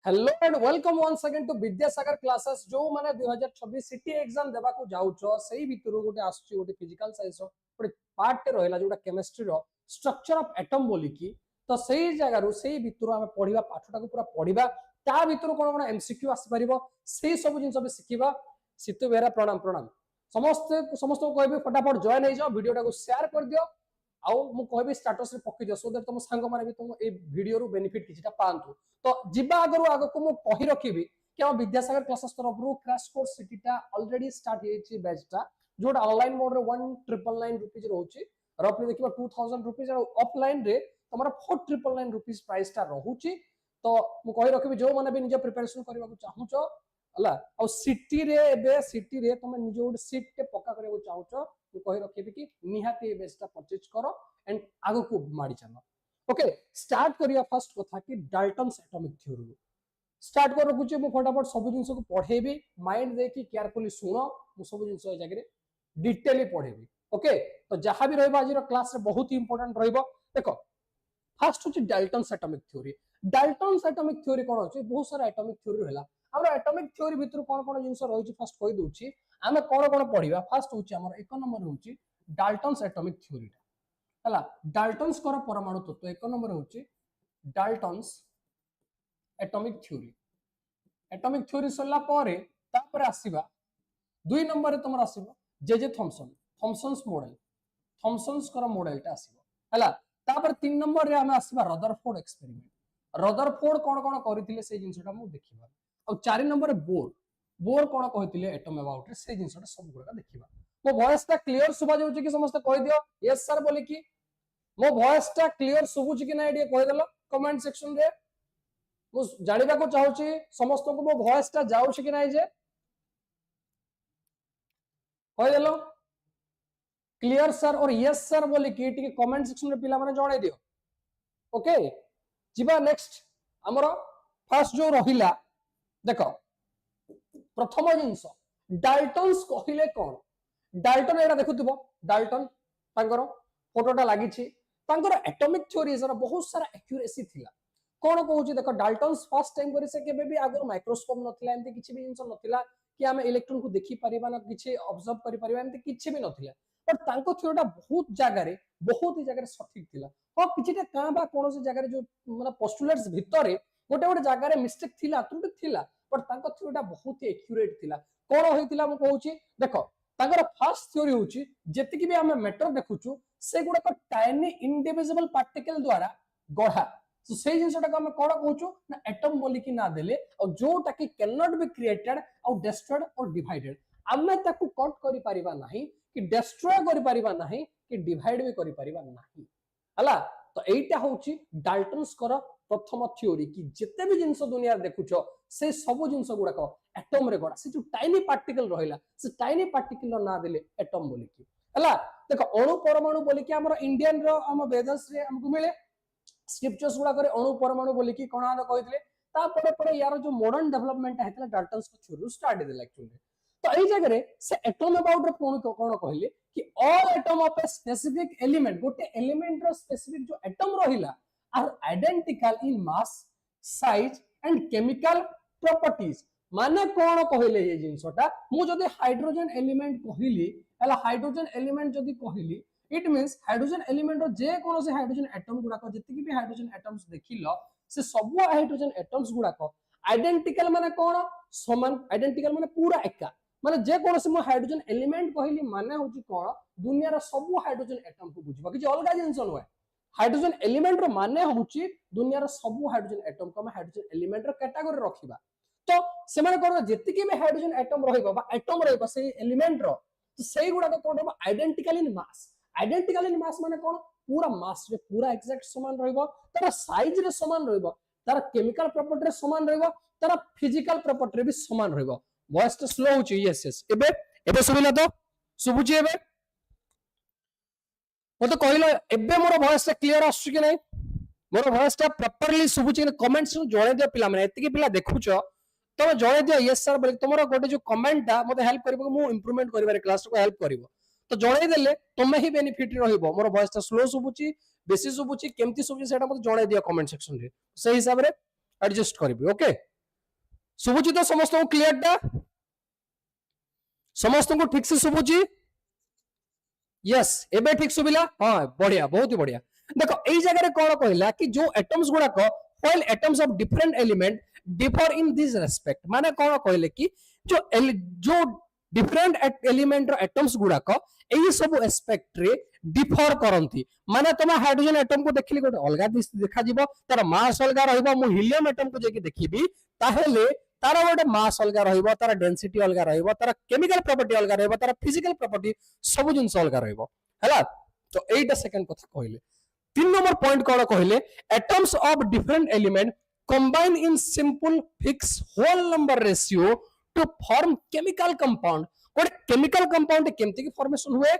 Hello and welcome once again to Vidyasagar classes जो माने 2026 city exam देबा को जाउछो सेही भितरु गोटे आसुची गोटे फिजिकल साइंस रो गोटे पार्ट रहला जोटा केमिस्ट्री रो स्ट्रक्चर ऑफ एटम बोली की तो सेही जगह रो सेही भितरु हम पढिबा पाठटा को पूरा पढिबा ता भितरु कोन कोन एमसीक्यू आसी परिबो सेही सब जिंस बे सिखिबा। सितु बेरा प्रणाम प्रणाम समस्त को कहबे फटाफट जॉइन हो जाओ वीडियोटा को शेयर कर दियो आउ मु कहबी स्टेटस रे पक्की दियो सो दैट तुम सांग माने भी तुम ए वीडियो रो बेनिफिट किछटा पांतु। तो जिबा आगरो आगो को मु कहि रखिबी कि हम विद्यासागर क्लासेस तरफ रो क्रैश कोर्स सिटीटा ऑलरेडी स्टार्ट हेछि बैचटा जोटा ऑनलाइन मोड रे 1999 रुपीस रहउछि रफली देखिबा 2000 रुपीस और ऑफलाइन रे तमरा 4999 रुपीस प्राइस टा रहउछि। तो मु कहि रखिबी जो माने भी निजे प्रिपरेशन करबा को चाहूछो हला और सिटी रे तुम निजे गोटे सीट टे पक्का करबा चाहूछो मु कहि रखिबी कि निहाती बेसटा परचेज करो एंड आगो को माडी चलो। ओके स्टार्ट करिया फर्स्ट कथा कि डाल्टन्स एटॉमिक थ्योरी स्टार्ट कर रखुचे मु फटाफट सब जिंस को पढेबी माइंड दे कि केयरफुली सुनो मु सब जिंस ए जगह रे डिटेली पढेबी। ओके तो जहां भी रहबा आज रो क्लास रे बहुत ही इंपोर्टेंट रहबो। देखो फर्स्ट होची Dalton's atomic theory. Dalton's atomic theory कोन होची बहुत सारा एटॉमिक थ्योरी रहला हमर एटॉमिक थ्योरी भितर कोन कोन जिंस रहिची फर्स्ट कहि दोची आमे कोन कोन पढिबा। फर्स्ट होची हमर एक नंबर होची डाल्टन्स एटॉमिक थ्योरी हला डाल्टन्स कर परमाणु तत्व एक नंबर होची डाल्टन्स एटॉमिक थ्योरी सरला पारे तापर आसीबा दुई नंबर रे तमर आसीबा जे थॉमसन्स मॉडलटा आसीबा हला तापर तीन नंबर रे हम आसीबा रदरफोर्ड एक्सपेरिमेंट रदरफोर्ड कोन कोन करिथिले से जिंसटा मु देखिबा और चार नंबर रे बोर कोन कहिथिले एटम अबाउट रे से जिंसटा सब गुडा देखिबा। मो वॉइस ता क्लियर सुबा जाउची कि समस्त कहि दियो यस सर बोली कि मो वॉइस ता क्लियर सुबुची कि ना एडी कहि देलो कमेंट सेक्शन रे मु जानिबा को चाहूची समस्त को मो वॉइस ता जाउची कि ना जे कहि देलो क्लियर सर और यस सर बोली कि टिके कमेंट सेक्शन रे पिला माने जणाई दियो। ओके जिबा नेक्स्ट हमरो फर्स्ट जो रहिला देखो प्रथम जिंस डाल्टन्स कहिले कोन डाल्टन एटा देखुथिबो डाल्टन तांकर फोटोटा लागि छि तांकर एटॉमिक थ्योरीज रा बहुत सारा एक्यूरेसी थिला कोन कहूची देखो डाल्टन्स फर्स्ट टाइम करी से केबे भी आगर माइक्रोस्कोप नथिला एंती किछि भी जिंस नथिला कि हम इलेक्ट्रॉन को देखि परिबा ना किछि ऑब्जर्व करि परिबा एंती किछि भी नथिला पर तांको थ्योरीटा बहुत ही जगह रे सठिक थिला हो किछिटा का बा कोन से जगह रे जो माने पोस्टुलेट्स भितरे गोटे गोटे जगह रे मिस्टेक थिला त्रुटि थिला पर तांको थ्योरीटा बहुत ही एक्यूरेट थिला कोन होइतिला मु कहूची देखो तांकर फर्स्ट थ्योरी होची जेतिकि भी हम मैटर देखुछु से गुडा को टाइनी इंडिविजिबल पार्टिकल द्वारा गढ़ा सो से जिंसटा को हम कोन कहूछु ना एटम बोली कि ना देले और जोटा कि कैन नॉट बी क्रिएटेड और डिस्ट्रॉयड और डिवाइडेड हमें ताकू कट करि परिबा नाही कि डिस्ट्रॉय करि परिबा नाही कि डिवाइड भी करि परिबा नाही हला। तो एटा होची डाल्टन्स कर प्रथम थ्योरी कि जेते भी जिंस दुनिया देखुछो से सब जिंस गुडा को एटम रे गड़ा से जो टाइनी पार्टिकल रहिला से टाइनी पार्टिकल रो ना देले एटम बोली कि हला। देखो अणु परमाणु बोली कि हमर इंडियन रो हम वेदस रे हमको मिले स्क्रिप्चर्स गुडा करे अणु परमाणु बोली कि कोना कहितले ता परे यार जो मॉडर्न डेवलपमेंट हेतला डाल्टन्स को थ्योरी स्टार्ट देला एक्चुअली। तो एई जगह रे से एटम अबाउट रे कोन कहले कि all atom of a specific element गोटे एलिमेंट रो स्पेसिफिक जो एटम रहिला are identical in mass size and chemical properties माने कोन कहले ये जिंसटा मु जदी हाइड्रोजन एलिमेंट कहिली हला हाइड्रोजन एलिमेंट जदी कहिली इट मींस हाइड्रोजन एलिमेंट रो जे कोनो से हाइड्रोजन एटम गुडा को जति भी हाइड्रोजन एटम्स देखिलो से सब हाइड्रोजन एटम्स गुडा को आइडेंटिकल माने कोन समान आइडेंटिकल माने पूरा एका माने जे कोनो से मु हाइड्रोजन एलिमेंट कहिली माने होची कोन दुनिया रो सब हाइड्रोजन एटम को बुझबा कि अलगा जिंस नय हाइड्रोजन एलिमेंट रो माने होची दुनिया रो सब हाइड्रोजन एटम को हम हाइड्रोजन एलिमेंट रो कैटेगरी रखिबा। तो से माने कोन जति भी हाइड्रोजन एटम रहइबा बा एटम रहइबा से एलिमेंट रो तो सेही गुडा को कोन आइडेंटिकल इन मास माने कोन पूरा मास रे पूरा एग्जैक्ट समान रहइबो तार साइज रे समान रहइबो तार केमिकल प्रॉपर्टी रे समान रहइबो तार फिजिकल प्रॉपर्टी रे भी समान रहइबो। वॉइस तो स्लो होची यस एबे सुबिला तो सुबुची एबे मो तो कहलो एबे मोर वॉइस क्लियर आसु कि नहीं मोर वॉइस प्रॉपर्ली सुबुची कमेंट्स जणे दियो पिला माने एतिकी पिला देखुचो तमे जणे दियो यस सर बोली तमरो गोटे जो कमेंटटा मते हेल्प करबो मु इंप्रूवमेंट करबारे क्लास को हेल्प करबो तो जणे देले तमे ही बेनिफिट रहइबो। मोर वॉइस स्लो सुबुची बेसी सुबुची केमती सुबुची सेटा मते जणे दियो कमेंट सेक्शन रे से हिसाब रे एडजस्ट करबी। ओके शुभुची तो समस्त को क्लियर टा समस्त को ठीक से शुभुची यस एबे ठीक सुबिला हां बढ़िया बहुत ही बढ़िया देखो एई जगह रे कोन कहला कि जो एटम्स गुडा को while atoms of different element differ in this respect माने कोन कहले कि जो डिफरेंट एलिमेंट रो एटम्स गुडा को एई सब एस्पेक्ट रे डिफर करंती माने तुम हाइड्रोजन एटम को देखिली गोटे अलगा देखा जीवो तार मास अलगा रहइबो मु हीलियम एटम को जेकी देखिबी ताहेले तार गोटे मास अलगा रहइबो तार डेंसिटी अलगा रहइबो तार केमिकल प्रॉपर्टी अलगा रहइबो तार फिजिकल प्रॉपर्टी सब जिंस अलगा रहइबो हैला तो एटा सेकंड कथा कहले तीन नंबर पॉइंट कोन कहले atoms of different element combine in simple fix whole number ratio to form chemical compound गोटे केमिकल कंपाउंड केमती की फॉर्मेशन हुए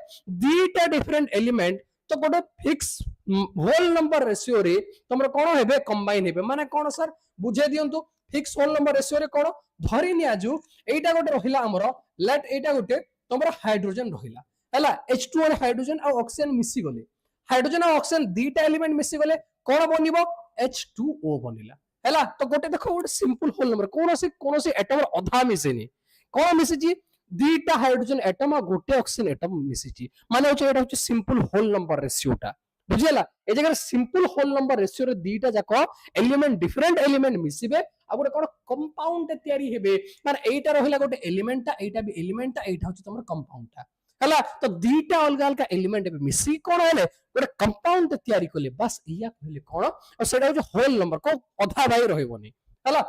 दीटा डिफरेंट एलिमेंट तो गोटे फिक्स होल नंबर रेशियो रे तुमर कोन हेबे कंबाइन हेबे माने कोन सर बुझे दियंतु फिक्स होल नंबर रेशियो रे कोन धरि नि आजु एटा गोटे रहिला हमरो लेट एटा गोटे तुमर हाइड्रोजन रहिला हैला H2O हाइड्रोजन और ऑक्सीजन मिसी गले हाइड्रोजन और ऑक्सीजन दीटा एलिमेंट मिसी गले कोन बनिबो H2O बनिला हैला तो गोटे देखो गोटे सिंपल होल नंबर कोन से एटम अधा मिसेनी कोन मिसिची दीटा हाइड्रोजन एटम और गोटे ऑक्सीजन एटम मिसिची माने होचे एटा होचे सिंपल होल नंबर रेशियोटा बुझियला ए जगह सिंपल होल नंबर रेशियो रे दीटा जाको एलिमेंट डिफरेंट एलिमेंट मिसिबे आ गोटे कोन कंपाउंड तयारी हेबे माने एटा रहिला गोटे एलिमेंटटा एटा भी एलिमेंटटा एटा होचे तमर कंपाउंडटा हला तो दीटा अलग अलग एलिमेंट मिसी कोन हेले गोटे कंपाउंड तयारी कोले बस इया कहले कोन और सेटा होचे होल नंबर को अधा भाई रहइबोनी हला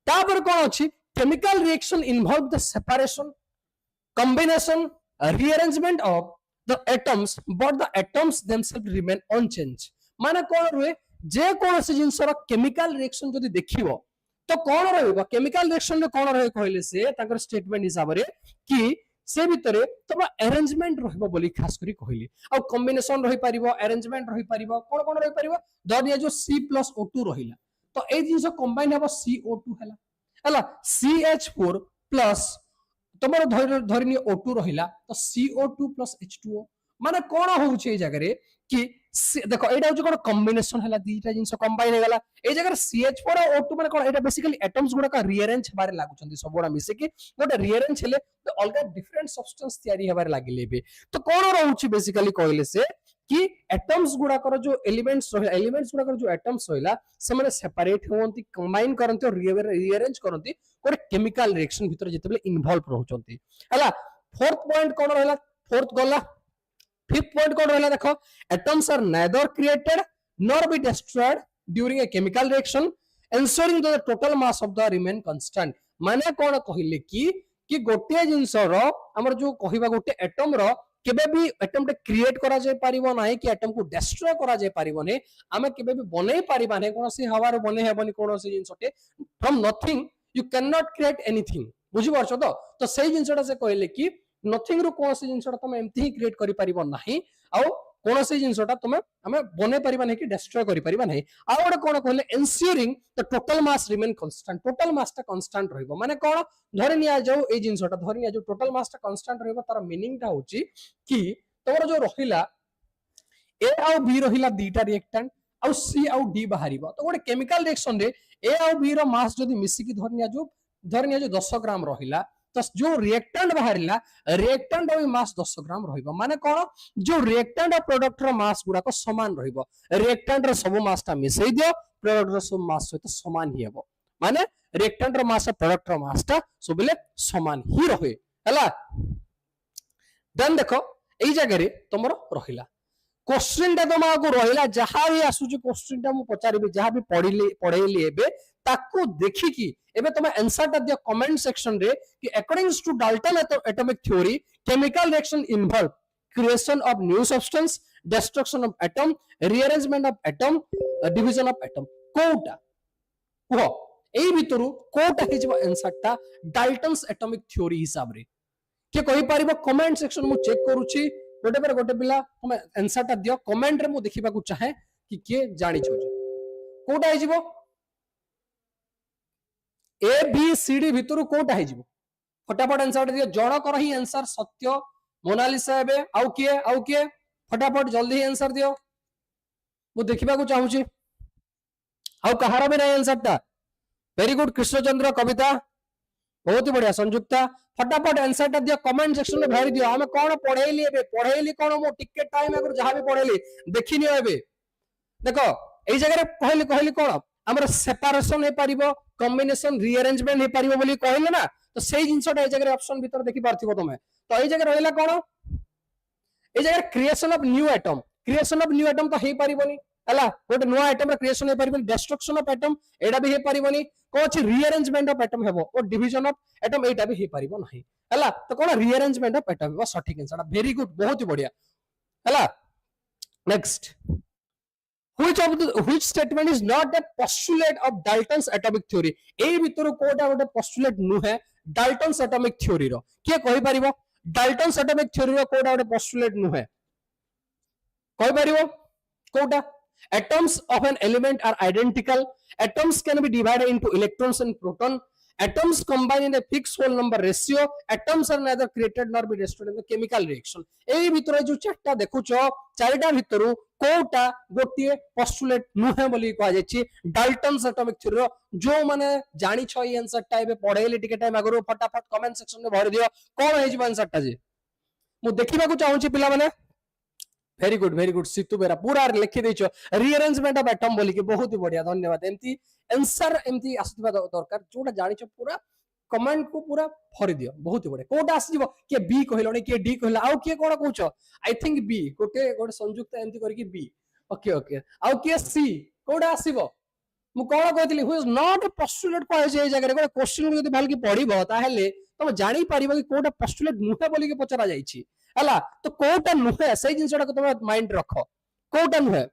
तापर कोन अछि chemical reaction involve the separation combination rearrangement of the atoms but the atoms themselves remain unchanged माने कोन रुए जे कोन से जिंसर केमिकल रिएक्शन जदी देखिबो तो कोन रहइबो केमिकल रिएक्शन रे कोन रहे कहले से ताकर स्टेटमेंट हिसाब रे कि से भितरे तब अरेंजमेंट रहइबो बोली खास करी कहली आ कॉम्बिनेशन रहि परिबो अरेंजमेंट रहि परिबो कोन कोन रहि परिबो धरिया जो C+O2 रहिला तो ए जिंस कंबाइन हेबो CO2 हला हला CH4 प्लस तमर धरिनी O2 रहिला तो CO2 प्लस H2O माने कोन होउछे ए जगह रे कि देखो एटा होछ कोन कॉम्बिनेशन हला दीटा जिंस कंबाइन हे गला ए जगह CH4 और O2 माने कोन एटा बेसिकली एटम्स गुडा का रीअरेंज बारे लागुचंदी सब गुडा मिसे कि गोटे रीअरेंज हेले तो अलगा डिफरेंट सब्सटेंस तयारी हेबारे लागिले बे तो कोन रहउछि बेसिकली कहले से कि एटम्स गुडा कर जो एलिमेंट्स गुडा कर जो एटम्स होइला से माने सेपरेट होंती कंबाइन करंती और रीअरेंज करंती कोन केमिकल रिएक्शन भीतर जेतेबेले इन्वॉल्व रहउचंती हला फोर्थ पॉइंट कोन रहला फोर्थ गला फिफ्थ पॉइंट कोन रहला देखो atoms are neither created nor be destroyed during a chemical reaction ensuring that the total mass of the remain constant माने कोन कहिले कि गोटे जिंस रो हमर जो कहिबा गोटे एटम रो केबे भी एटम टे क्रिएट करा जाय परिबो नाही कि एटम को डिस्ट्रॉय करा जाय परिबो ने आमे केबे भी बनै परिबा नै कोनोसी हवा रो बनै हेबनी कोनोसी जिंसटे from nothing you can not create anything बुझि परछो तो सेही जिंसटा से कहले कि नथिंग रो कोनोसी जिंसटा तुम एम्ति ही क्रिएट करि परिबो नाही आ कोनोसी जिंसटा तुम हमें बनै परिबा नै कि डिस्ट्रॉय करि परिबा नाही आ ओडे कोन कहले ensuring the total mass remain constant total mass ता कांस्टेंट रहइबो माने कोन धरि निया जाऊ ए जिंसटा धरि निया जाऊ टोटल मास ता कांस्टेंट रहइबो तार मीनिंग ता होची कि तोर जो रहिला ए आ बी रहिला दीटा रिएक्टेंट आ सी आ डी बाहरिबो तो गोटे केमिकल रिएक्शन रे ए आ बी रो मास जदी मिसी कि धरि निया जो 10 ग्राम रहिला तो जो रिएक्टेंट बाहरिला रिएक्टेंट और मास 10 ग्राम रहिबो माने कोन जो रिएक्टेंट और प्रोडक्ट रो मास गुडा को समान रहिबो रिएक्टेंट रो सब मास ता मिसै दियो प्रोडक्ट रो सब मास सहित समान ही हेबो माने रिएक्टेंट रो मास प्रोडक्ट रो मास ता सबले समान ही रहे हला देन देखो एई जगह रे तमरो रहिला क्वेश्चन टा तमा को रहिला जहा भी आसुची क्वेश्चन टा मु पचारिबे जहा भी पढेली एबे ताकू देखि कि एबे तमे आंसर टा दियो कमेंट सेक्शन रे कि according to Dalton atomic theory chemical reaction involve creation of new substance destruction of atom rearrangement of atom division of atom कोटा हो एई भितरु कोटा हिजबो आंसर टा डाल्टन्स एटॉमिक थ्योरी हिसाब रे के कहि परिबो कमेंट सेक्शन मु चेक करूची गोटे पर गोटे पिला तुम आंसर टा दियो कमेंट रे मु देखिबा को चाहे कि के जानि छ कोटा हिजबो ए बी सी डी भितरु कोटा हिजबो फटाफट आंसर दियो जण कर ही आंसर सत्य मोनालिसा हेबे आउ किए फटाफट जल्दी ही आंसर दियो मु देखिबा को चाहूची आउ कहार भी नहीं आंसर टा वेरी गुड कृष्णचंद्र कविता बहुत ही बढ़िया संयुक्ता फटाफट आंसर टा दियो कमेंट सेक्शन में भर दियो हम कोन पढेली एबे पढेली कोन मो टिकेट टाइम अगर जहां भी पढेली देखिनियो एबे देखो एई जगह रे कहली कहली कोन हमर सेपरेशन हे परिबो कॉम्बिनेशन रीअरेंजमेंट हे परिबो बोली कहले ना तो सेही जिंसटा एई जगह रे ऑप्शन भीतर देखि पारथिबो तमे तो एई जगह रहला कोन एई जगह क्रिएशन ऑफ न्यू एटम तो हे परिबोनी हला गोटे नुआ आइटम क्रिएशन हे परिबोनी डिस्ट्रक्शन ऑफ एटम एडा भी हे परिबोनी कोच रीअरेंजमेंट ऑफ एटम हेबो और डिवीजन ऑफ एटम एटा भी हे परिबो नाही हला तो कोन रीअरेंजमेंट ऑफ एटम हेबो सठिक आंसर वेरी गुड बहुत ही बढ़िया हला next which statement is not a postulate of Dalton's atomic theory एई भितर कोटा गोटे postulate नुहे Dalton's atomic theory रो के कहि परिबो Dalton's atomic theory रो कोटा गोटे postulate नुहे कहि परिबो Kota atoms of an element are identical atoms can be divided into electrons and proton atoms combine in a fixed whole number ratio atoms are neither created nor be destroyed in the chemical reaction एई भितर जो चारटा देखुचो चारटा भितरु Kota गोटिए postulate नुहे बोली कहा जायछि Dalton's atomic theory जो माने जानि छ ई answer type पढेली टिके टाइम आगरो फटाफट कमेंट सेक्शन में भर दियो कोन हे जी आंसर टा जी मु देखिबा को चाहू छी पिला माने वेरी गुड सितु बेरा पूरा लिखि दैछो रीअरेंजमेंट ऑफ एटम बोली के बहुत ही बढ़िया धन्यवाद एमती आंसर एमती आसुबा दरकार जोटा जानि छ पूरा कमेंट को पूरा भरि दियो बहुत ही बढ़िया कोटा आसीबो के बी कहलोनी के डी कहला आउ के कोन कहउछ आई थिंक बी गोटे गोटे संयुक्त एमती करी कि बी ओके ओके आउ के सी कोटा आसीबो मु कोन कहतिली who is not a postulate को जे जगह रे क्वेश्चन जदी भाल की पढिबो ताहेले तुम जानि परिबो कि कोटा पोस्टुलेट नुहे बोली के पचरा जाईछि हला तो कोटा नुहे सही जिंसटा को तुम माइंड रखो कोटा नुहे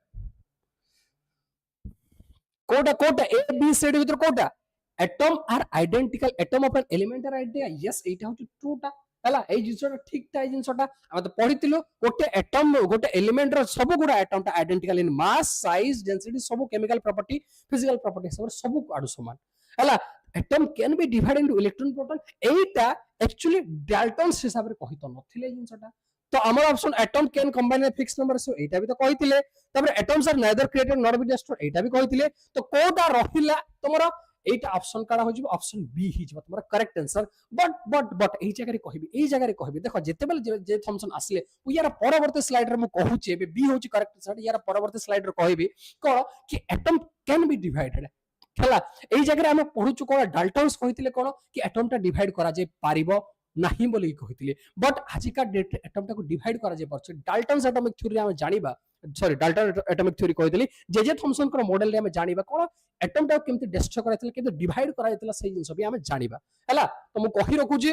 कोटा ए बी सी डी भीतर कोटा atom are identical atom of an element are identical yes एटा होची ट्रू टा हला ए जिंसटा ठीक ता ए जिंसटा हम तो पढितिलो गोटे एटम गोटे एलिमेंट रो सब गुडा एटम ता identical in mass size density सब केमिकल प्रॉपर्टी फिजिकल प्रॉपर्टी सब आडू समान हला atom can be divided into electron proton एटा एक्चुअली डाल्टन्स हिसाब रे कहितो नथिले जिंसटा तो हमर option atom can combine a fix number so एटा भी तो कहितिले तबरे atoms are neither created nor be destroyed एटा भी कहितिले तो कोटा रहिला तमरो एटा ऑप्शन काडा हो जिवो ऑप्शन बी ही जिवो तमरो करेक्ट आंसर बट एई जगह रे कहबी देखो जेते बेल जे थॉमसन आसले ओ यार परवर्ती स्लाइड रे मु कहूची एबे बी होची करेक्ट आंसर यार परवर्ती स्लाइड रे कहबी कोन कि एटम कैन बी डिवाइडेड हला एई जगह हम पढुचु कोन डाल्टन्स कहितिले कोन कि एटम टा डिवाइड करा जे पारिबो नाही बोली कहितिले बट आजिका डेट एटम टा को डिवाइड करा जे परछ डाल्टन्स एटॉमिक थ्योरी हम जानिबा सॉरी डाल्टन एटॉमिक थ्योरी कहितिले जे थॉमसन को मॉडल रे हम जानिबा कोन एटम टा केमति डिस्ट्रॉय कराइतिले केमति डिवाइड कराइतिला सही जिंस भी हम जानिबा हला तो मु कहि रखुची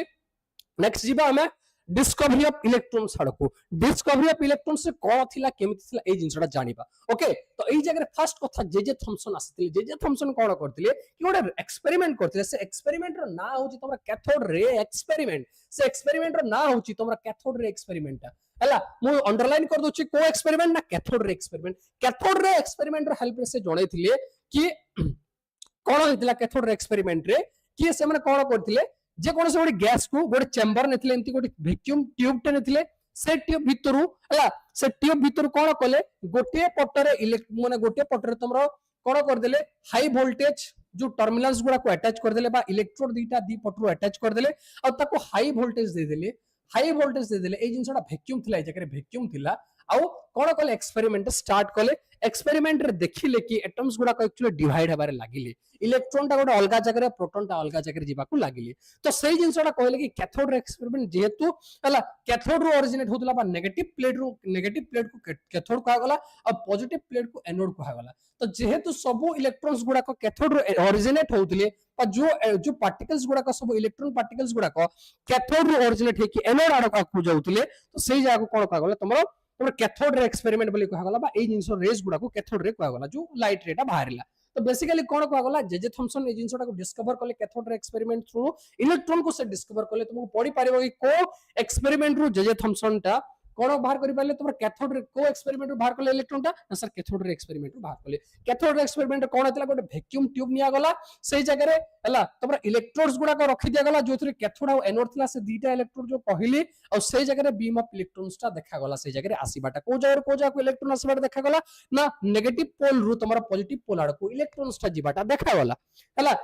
नेक्स्ट जीबा हम डिस्कवरी ऑफ इलेक्ट्रॉन सड़को डिस्कवरी ऑफ इलेक्ट्रॉन से कोन थिला केमति थिला ए जिंसटा जानिबा ओके तो एई जगह फर्स्ट कथा जे थॉमसन आसितिले जे थॉमसन कोन करतिले कि गोटे एक्सपेरिमेंट करतिले से एक्सपेरिमेंट रो ना होची तमरा कैथोड रे एक्सपेरिमेंट से एक्सपेरिमेंट रो ना होची तमरा कैथोड रे एक्सपेरिमेंट हला मु अंडरलाइन कर दोची को एक्सपेरिमेंट ना कैथोड रे एक्सपेरिमेंट रो हेल्प से जणैतिले कि कोन होइतिला कैथोड रे एक्सपेरिमेंट रे कि से माने कोन करतिले जे कोन से गोटे गैस को गोटे चेंबर नेथिले एंती गोटे वैक्यूम ट्यूब टे नेथिले से ट्यूब भितरु हला से ट्यूब भितरु कोन कले गोटे पटरे माने गोटे पटरे तमरो कोन कर देले हाई वोल्टेज जो टर्मिनल्स गुडा को अटैच कर देले बा इलेक्ट्रोड दीटा दी पटरु अटैच कर देले और ताको हाई वोल्टेज दे देले ए जिंसटा वैक्यूम थिला ए जगह वैक्यूम थिला आउ कोन कले एक्सपेरिमेंट स्टार्ट कले एक्सपेरिमेंट रे देखिले कि एटम्स गुडा को एक्चुअली डिवाइड हेबारे लागिले इलेक्ट्रॉन टा गोटे अलगा जगह प्रोटॉन टा अलगा जगह जीवा को लागिले तो सही जिंसटा कहले कि कैथोड रे एक्सपेरिमेंट जेहेतु हला कैथोड रो ओरिजिनेट होतला बा नेगेटिव प्लेट को कैथोड कहा गला और पॉजिटिव प्लेट को एनोड कहा गला तो जेहेतु सब इलेक्ट्रॉन्स गुडा को कैथोड रो ओरिजिनेट होतले पर जो पार्टिकल्स गुडा को सब इलेक्ट्रॉन पार्टिकल्स गुडा को कैथोड रो ओरिजिनेट हे कि एनोड आड़ को जाउतले तो सही जगह को कोन कहा गला तमरो कैथोड रे एक्सपेरिमेंट बोली कहा गला बा ए जिंस रेस गुडा को कैथोड रे कहा गला जो लाइट रेटा बाहरला तो बेसिकली कोन कहा गला जे थॉमसन ए जिंसटा को डिस्कवर करले cathode ray experiment through electron को से डिस्कवर करले तुमको पढ़ी पारिबो कि को एक्सपेरिमेंट रू जे थॉमसन टा कोन बाहर करि पाले तुम कैथोड रे को एक्सपेरिमेंट रू बाहर करले इलेक्ट्रॉन टा ना सर कैथोड रे एक्सपेरिमेंट रू बाहर करले कैथोड रे एक्सपेरिमेंट कोन हतला गोटे वैक्यूम ट्यूब निया गला सही जगह रे हला तुम इलेक्ट्रोड्स गुडा को रखि दिया गला जोथरे कैथोड और एनोड थिला से दीटा इलेक्ट्रोड जो कहली और सही जगह रे बीम ऑफ इलेक्ट्रॉन्स टा देखा गला सही जगह रे आसीबाटा को जगह को इलेक्ट्रॉन आसीबाटा देखा गला ना नेगेटिव पोल रु तुम्हारा पॉजिटिव पोल आड़ को इलेक्ट्रॉन्स टा जीवाटा देखा गला हला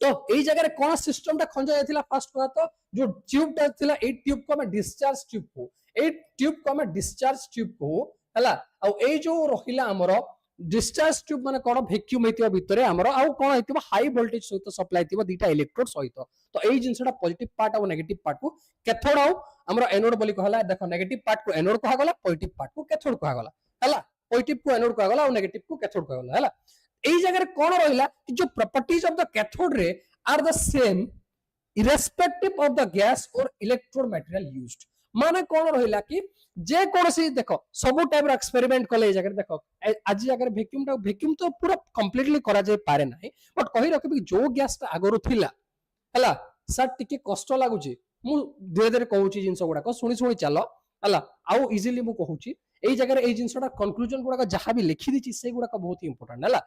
तो एई जगह कौन सिस्टम टा खंजा जायतिला फास्ट कहा तो जो ट्यूब टा थिला ए ट्यूब को हम डिस्चार्ज ट्यूब को ए ट्यूब को हम डिस्चार्ज ट्यूब को हला आ ए जो रहिला हमरो डिस्चार्ज ट्यूब माने कोन वैक्यूम हेतिबा भितरे हमरो आ कोन हेतिबा हाई वोल्टेज सहित सप्लाई थिबा दीटा इलेक्ट्रोड सहित तो एई जिंसटा पॉजिटिव पार्ट और नेगेटिव पार्ट को कैथोड आउ हमरो एनोड बोली कहला देखो नेगेटिव पार्ट को एनोड कहा गला पॉजिटिव पार्ट को कैथोड कहा गला हला पॉजिटिव को एनोड कहा गला और नेगेटिव को कैथोड कहा गला हला एई जगह कोन रहिला कि जो properties of the cathode ray are the same irrespective of the gas or electrode material used माने कोन रहिला कि जे कोनसी देखो सब टाइप रो एक्सपेरिमेंट कले जगह देखो आज जगह वैक्यूम तो पूरा कंप्लीटली करा जाय पारे नाही बट कहि रखबी जो गैस ता आगरु थिला हला सर टिके कष्ट लागुची मु धीरे धीरे कहूची जिंस गुडा को सुनी सुनी चलो हला आउ इजीली मु कहूची एई जगह एई जिंसटा कंक्लूजन गुडा जहां भी लिखि दिची से गुडा बहुत इंपोर्टेंट हला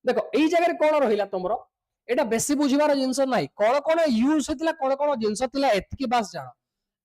देखो एई जगह कोन रहिला तमरो एटा बेसी बुझिबार जिंस नाही कोन कोन यूज हेतिला कोन जिंस थिला एतकी बास जानो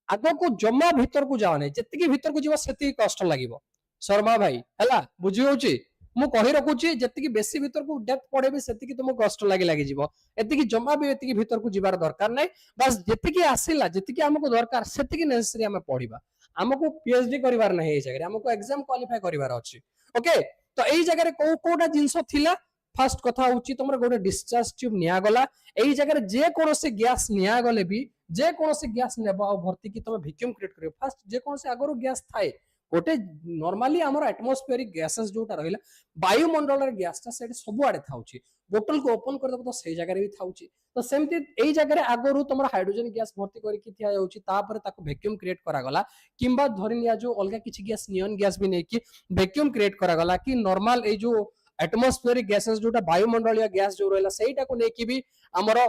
आगो को जम्मा भीतर को जाओ नै जत्तिकी भीतर को जीवा सेति कष्ट लागिवो शर्मा भाई हला बुझि होउची मु कहि रखुची जत्तिकी बेसी भीतर को डेप्थ पडेबी सेतिकी तुम कष्ट लागी जीवो एतिकी जम्मा भी एतिकी भीतर को जीवार दरकार नै बस जत्तिकी आसीला जत्तिकी हमको दरकार सेतिकी नेसेसरी हम पढिबा हमको पीएचडी करिवार नै ए जगह हमको एग्जाम क्वालिफाई करिवार अछि ओके तो एई जगह को कोटा जिंस थिला फर्स्ट कथा होची तमरा गोटे डिस्चार्ज ट्यूब निया गला एई जगह जे कोनोसे गैस निया गले भी जे कोनोसे गैस नेबा भर्ती की तमे वैक्यूम क्रिएट करियो फर्स्ट जे कोनोसे आगरो गैस थाए गोटे नॉर्मली हमर एटमॉस्फेरिक गैसेस जोटा रहिला वायुमंडल रे गैस ता सेठी सब आडे थाउची बोतल को ओपन कर दबो तो सेई जगह रे भी थाउची तो सेमती एई जगह रे आगरो तमरा हाइड्रोजन गैस भर्ती करी की थिया जाउची तापर ताको वैक्यूम क्रिएट करा गला किंबा धरि निया जो अलगा किछि गैस नियन गैस भी नै कि वैक्यूम क्रिएट करा गला कि नॉर्मल ए जो एटमॉस्फेरिक गैसेस जोटा वायुमंडलीय गैस जो रहिला सेईटा को नेकी भी हमरो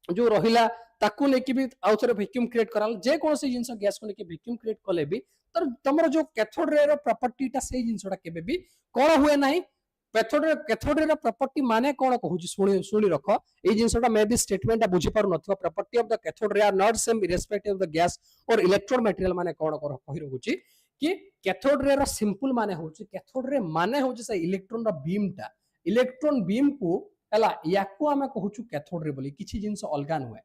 जो रहिला ताकू नेकी भी आउथरे वैक्यूम क्रिएट कराल जे कोनसी जिंस गैस को नेकी वैक्यूम क्रिएट कले भी तर तमरो जो कैथोड रे रो प्रॉपर्टीटा सेई जिंसटा केबे भी कोन हुए नाही कैथोड रे प्रॉपर्टी माने कोन कहूची सुनी रखो ए जिंसटा मे बी स्टेटमेंट बुझी पारु नथवा property of the cathode ray are not same irrespective of the gas और इलेक्ट्रोड मटेरियल माने कोन कहि रहूची कि कैथोड रे रो सिंपल माने होची कैथोड रे माने होची से इलेक्ट्रॉन रो बीम टा इलेक्ट्रॉन बीम को हला याकू हमें कहूछु कैथोड रे बोली किछि जिंस अलगा नहुए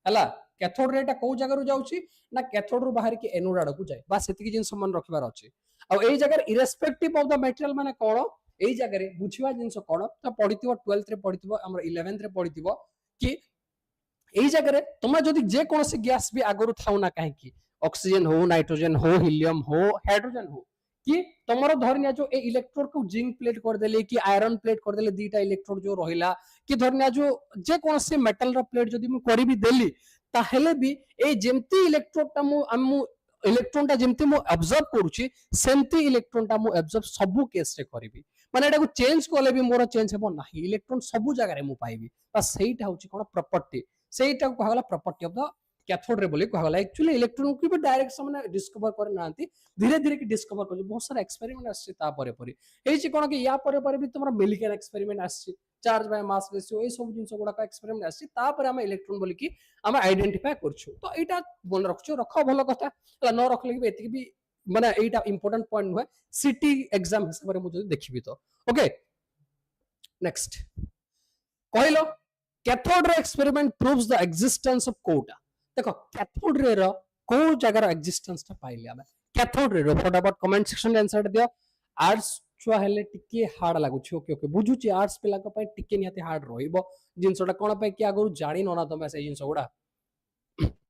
हला कैथोड रे टा को जगह रु जाउची ना कैथोड रु बाहर की एनोड आड़ को जाय बस सेति जिंस मन रखिबार अछि आ एई जगह इरेस्पेक्टिव ऑफ द मटेरियल माने कोन एई जगह रे बुझिवा जिंस कोन त पढितिबो 12th रे पढितिबो हमर 11th रे पढितिबो कि एई जगह रे तुम जदी जे कोनसे गैस भी आगरु थाउ ना काहे की ऑक्सीजन हो नाइट्रोजन हो हीलियम हो हाइड्रोजन हो कि तमरो धरनिया जो ए इलेक्ट्रोड को जिंक प्लेट कर देले कि आयरन प्लेट कर देले दीटा इलेक्ट्रोड जो रहिला कि धरनिया जो जे कोनसे मेटल रो प्लेट जदी मु करी भी देली ताहेले भी ए जेमती इलेक्ट्रोड ता मु इलेक्ट्रॉन ता जेमती मु ऑब्जर्व करूची सेमती इलेक्ट्रॉन ता मु ऑब्जर्व सबु केस रे करबी माने एटा को चेंज करले भी मोर चेंज हेबो नाही इलेक्ट्रॉन सबु जगह रे मु पाइबी बस सेईटा होची कोन प्रॉपर्टी सेईटा को कहला प्रॉपर्टी ऑफ द कैथोड रे बोली कहला एक्चुअली इलेक्ट्रॉन को भी डायरेक्ट से डिस्कवर कर नांती धीरे धीरे की डिस्कवर कर बहुत सारा एक्सपेरिमेंट आछि ता परे परे एछि कोन कि या परे भी तुमरा मिलिकन एक्सपेरिमेंट आछि charge by mass ratio A सब जिंस गुडा का एक्सपेरिमेंट आछि ता परे हम इलेक्ट्रॉन बोली कि हम आइडेंटिफाई करछु तो एटा बोल रखछु रखो भलो कथा न रखले भी एतिक भी माने एटा इंपोर्टेंट पॉइंट हुए सिटी एग्जाम हिसाब रे मु जदी देखिबी तो ओके नेक्स्ट कहलो cathode ray experiment proves the existence of कोटा देखो कैथोड रे रो को जगह रो एक्जिस्टेंस ता पाइले हम कैथोड रे रो फटाफट कमेंट सेक्शन में आंसर दियो आर्ट्स छुआ हेले टिके हार्ड लागु छी ओके ओके बुझुची आर्ट्स पिला को पय टिके निहाती हार्ड रहिबो जिंसटा कोन पय कि आगु जानि नना तमे से जिंस गुडा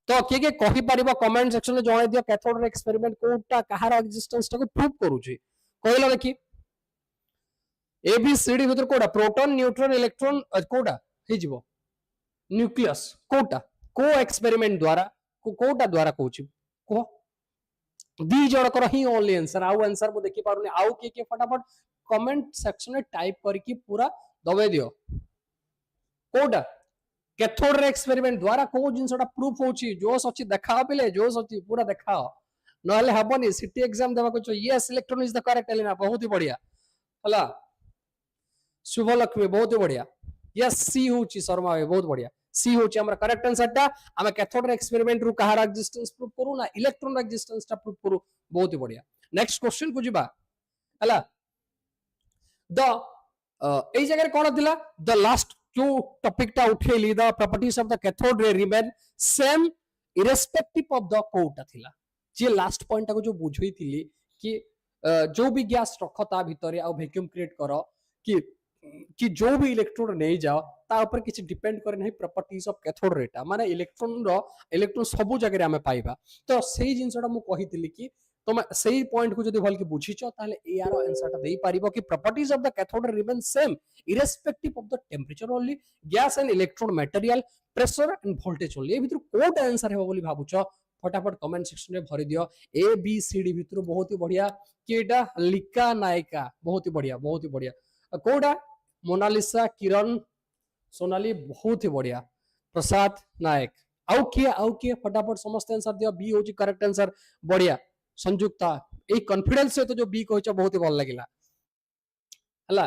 तो के कहि परिबो कमेंट सेक्शन में जणाइ दियो कैथोड रे एक्सपेरिमेंट कोटा कहार एक्जिस्टेंस ता को प्रूव करूची कहलो देखि ए बी सी डी भीतर कोडा प्रोटॉन न्यूट्रॉन इलेक्ट्रॉन कोडा हे जिवो न्यूक्लियस कोटा को एक्सपेरिमेंट द्वारा कोटा द्वारा कहूची को दी जणकर ही ओनली आंसर आउ आंसर मु देखि पारुनी आउ के फटाफट कमेंट सेक्शन में टाइप करके पूरा दबे दियो कोटा कैथोड रे एक्सपेरिमेंट द्वारा को जिंसटा प्रूफ होची जोस अछि देखाओ पिले जोस अछि पूरा देखाओ नहले हबनी सिटी एग्जाम देबा को yes electron is the correct एलिना बहुत ही बढ़िया हला शुभ लक्ष्मी बहुत ही बढ़िया यस सी होची शर्मा भाई बहुत बढ़िया सी होची हमरा करेक्ट आंसर ता हम कैथोड रे एक्सपेरिमेंट रु कहार एक्जिस्टेंस प्रूफ करू ना इलेक्ट्रॉन रे एक्जिस्टेंस ता प्रूफ करू बहुत ही बढ़िया नेक्स्ट क्वेश्चन को जिबा हला द ए जगह कोन दिला द लास्ट जो टॉपिक टा उठेली the properties of the cathode ray remain same irrespective of the कोटा थिला जे लास्ट पॉइंट टा को जो बुझई थिली कि जो भी गैस रख ता भितर आ वैक्यूम क्रिएट करो कि जो भी इलेक्ट्रोड नहीं जाओ ता ऊपर किसी डिपेंड करे नहीं प्रॉपर्टीज ऑफ कैथोड रेटा माने इलेक्ट्रोन सब जगह आमे पाइबा तो सेही जिंसटा मु कहितली कि तुम सही पॉइंट को जदी भल के बुझीछ ताले एआर आंसर टा देई पारिबो कि properties of the cathode remain same irrespective of the temperature only gas and electrode material pressure and voltage only ए भितर कोड आंसर हेबो बोली भाबुछ फटाफट कमेंट सेक्शन में भरी दियो ए बी सी डी भितर बहुत ही बढ़िया केटा लिका नायका बहुत ही बढ़िया कोडा मोनालिसा किरण सोनाली बहुत ही बढ़िया प्रसाद नायक आउ किए फटाफट समस्त आंसर दियो बी होची करेक्ट आंसर बढ़िया संयुक्ता ए कॉन्फिडेंस से तो जो बी कहछ बहुत ही भल लागिला हला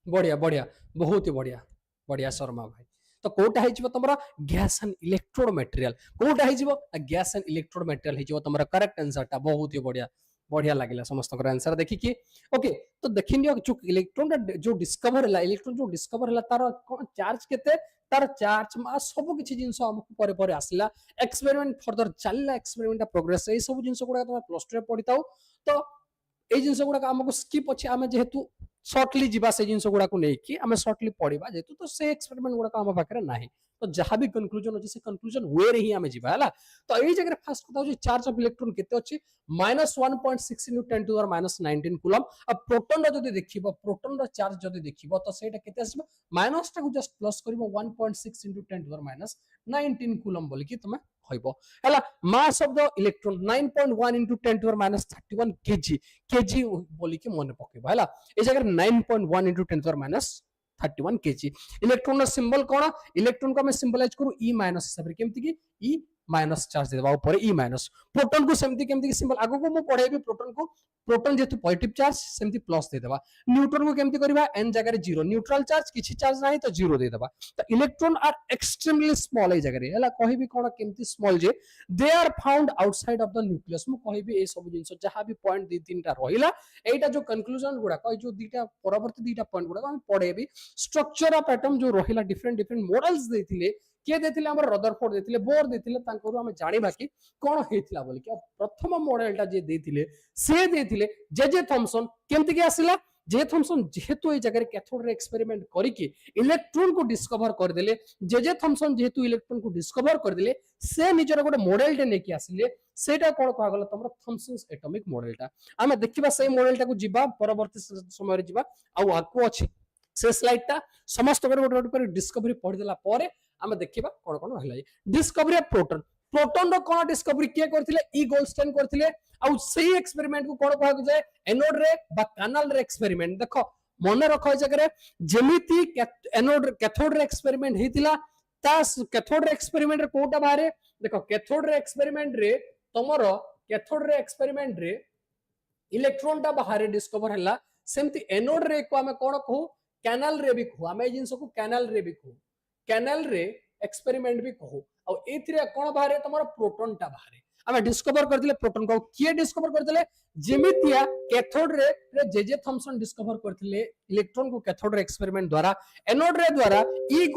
बढ़िया बहुत ही बढ़िया शर्मा भाई तो कोटा है जीवो तमरा गैस एंड इलेक्ट्रोड मटेरियल कोटा है जीवो गैस एंड इलेक्ट्रोड मटेरियल है जीवो तमरा करेक्ट आंसर ता बहुत ही बढ़िया लागिला समस्त कर आंसर देखि कि ओके तो देखिनियो जो इलेक्ट्रॉन जो डिस्कवर हला इलेक्ट्रॉन जो डिस्कवर हला तार कोन चार्ज केते तार चार्ज मास सब किछि जिंस हमकु परे आसला एक्सपेरिमेंट फर्दर चलला एक्सपेरिमेंट प्रोग्रेस ए सब जिंस गुडा तुम प्लस 2 रे पढिताउ तो ए जिंस गुडा हमकु स्किप अछि आमे जेहेतु शॉर्टली जीवा से जिंस गुडा को नै कि आमे शॉर्टली पढिबा जेहेतु तो से एक्सपेरिमेंट गुडा हम पाखरे नाही तो जहां भी कंक्लूजन अछि से कंक्लूजन वे रे ही आमे जीवा हला तो एई जगह फर्स्ट कथा होची चार्ज ऑफ इलेक्ट्रॉन केते अछि -1.6 * 10 टू द -19 कूलम अब प्रोटॉन रो जदी देखिबो प्रोटॉन रो चार्ज जदी देखिबो तो सेटा केते आसीबो माइनस टा को जस्ट प्लस करिबो 1.6 * 10 टू द -19 कूलम बोली कि तुमे कहबो हला mass of the electron 9.1 * 10 to the -31 KG बोली कि मन पकेबो हला ए जगह 9.1 * 10 टू द -31 केजी इलेक्ट्रॉन रो सिंबल कोन इलेक्ट्रॉन को हम सिंबलाइज करू ई माइनस हिसाब रे केमति कि ई माइनस चार्ज देबा ऊपर ई माइनस प्रोटॉन को सेमति केमति सिंबल आगो को मु पढेबी प्रोटॉन जेतु पॉजिटिव चार्ज सेमति प्लस दे देबा न्यूट्रॉन को केमति करबा n जगह रे 0 न्यूट्रल चार्ज किछि चार्ज नाही तो 0 दे देबा तो इलेक्ट्रॉन आर एक्सट्रीमली स्मॉल ए जगह रे हला कहिबी कोन केमति स्मॉल जे they are found outside of the nucleus मु कहिबी ए सब जिंस जहां भी पॉइंट दी तीनटा रहिला एटा जो कंक्लूजन गुडा कहि जो दीटा परवर्ती दीटा पॉइंट गुडा हम पढेबी स्ट्रक्चर ऑफ एटम जो रहिला डिफरेंट मॉडल्स देथिले के देथिले हमर रदरफोर्ड देथिले बोर देथिले तांकरू हम जानिबा कि कोन हेथिला बोली कि प्रथम मॉडलटा जे देथिले से देथिले जे थॉमसन केमति के आसिला जे थॉमसन जेहेतु ए जगह कैथोड रे एक्सपेरिमेंट करी कि इलेक्ट्रॉन को डिस्कवर कर देले जे थॉमसन जेहेतु इलेक्ट्रॉन को डिस्कवर कर देले से निजर गोटे मॉडल टे नेकी आसिले सेटा कोन कहा गला तमरा थॉमसन्स एटॉमिक मॉडलटा आमे देखिबा से मॉडलटा को जिबा परवर्ती समय रे जिबा आ आकु अछि से स्लाइड समस्त गोटे डिस्कवरी पढ़ी देला परे आमे देखिबा कोन कोन रहला डिस्कवरी ऑफ प्रोटॉन प्रोटॉन रो कोन डिस्कवरी के करथिले ई गोल्डस्टाइन करथिले आ सही एक्सपेरिमेंट को कोन कहक जाय एनोड रे बा कैनल रे एक्सपेरिमेंट देखो मन रखो जगह जेमिति एनोड कैथोड रे एक्सपेरिमेंट हेतिला ता कैथोड रे एक्सपेरिमेंट रे कोटा बारे देखो कैथोड रे एक्सपेरिमेंट रे तमरो कैथोड रे एक्सपेरिमेंट रे इलेक्ट्रॉन टा बाहर डिस्कवर हला सेमति एनोड रे को हमें कोन कहू कैनल रे भी कहू हमें जिंस को कैनल रे भी कहू कैनल रे एक्सपेरिमेंट भी कहू और एथिरे कोन बाहर तमरो प्रोटॉन टा बाहर हमें डिस्कवर करथिले प्रोटॉन को किए डिस्कवर करथिले जेमितिया कैथोड रे जे थॉमसन डिस्कवर करथिले इलेक्ट्रॉन को कैथोड रे एक्सपेरिमेंट द्वारा एनोड रे द्वारा ई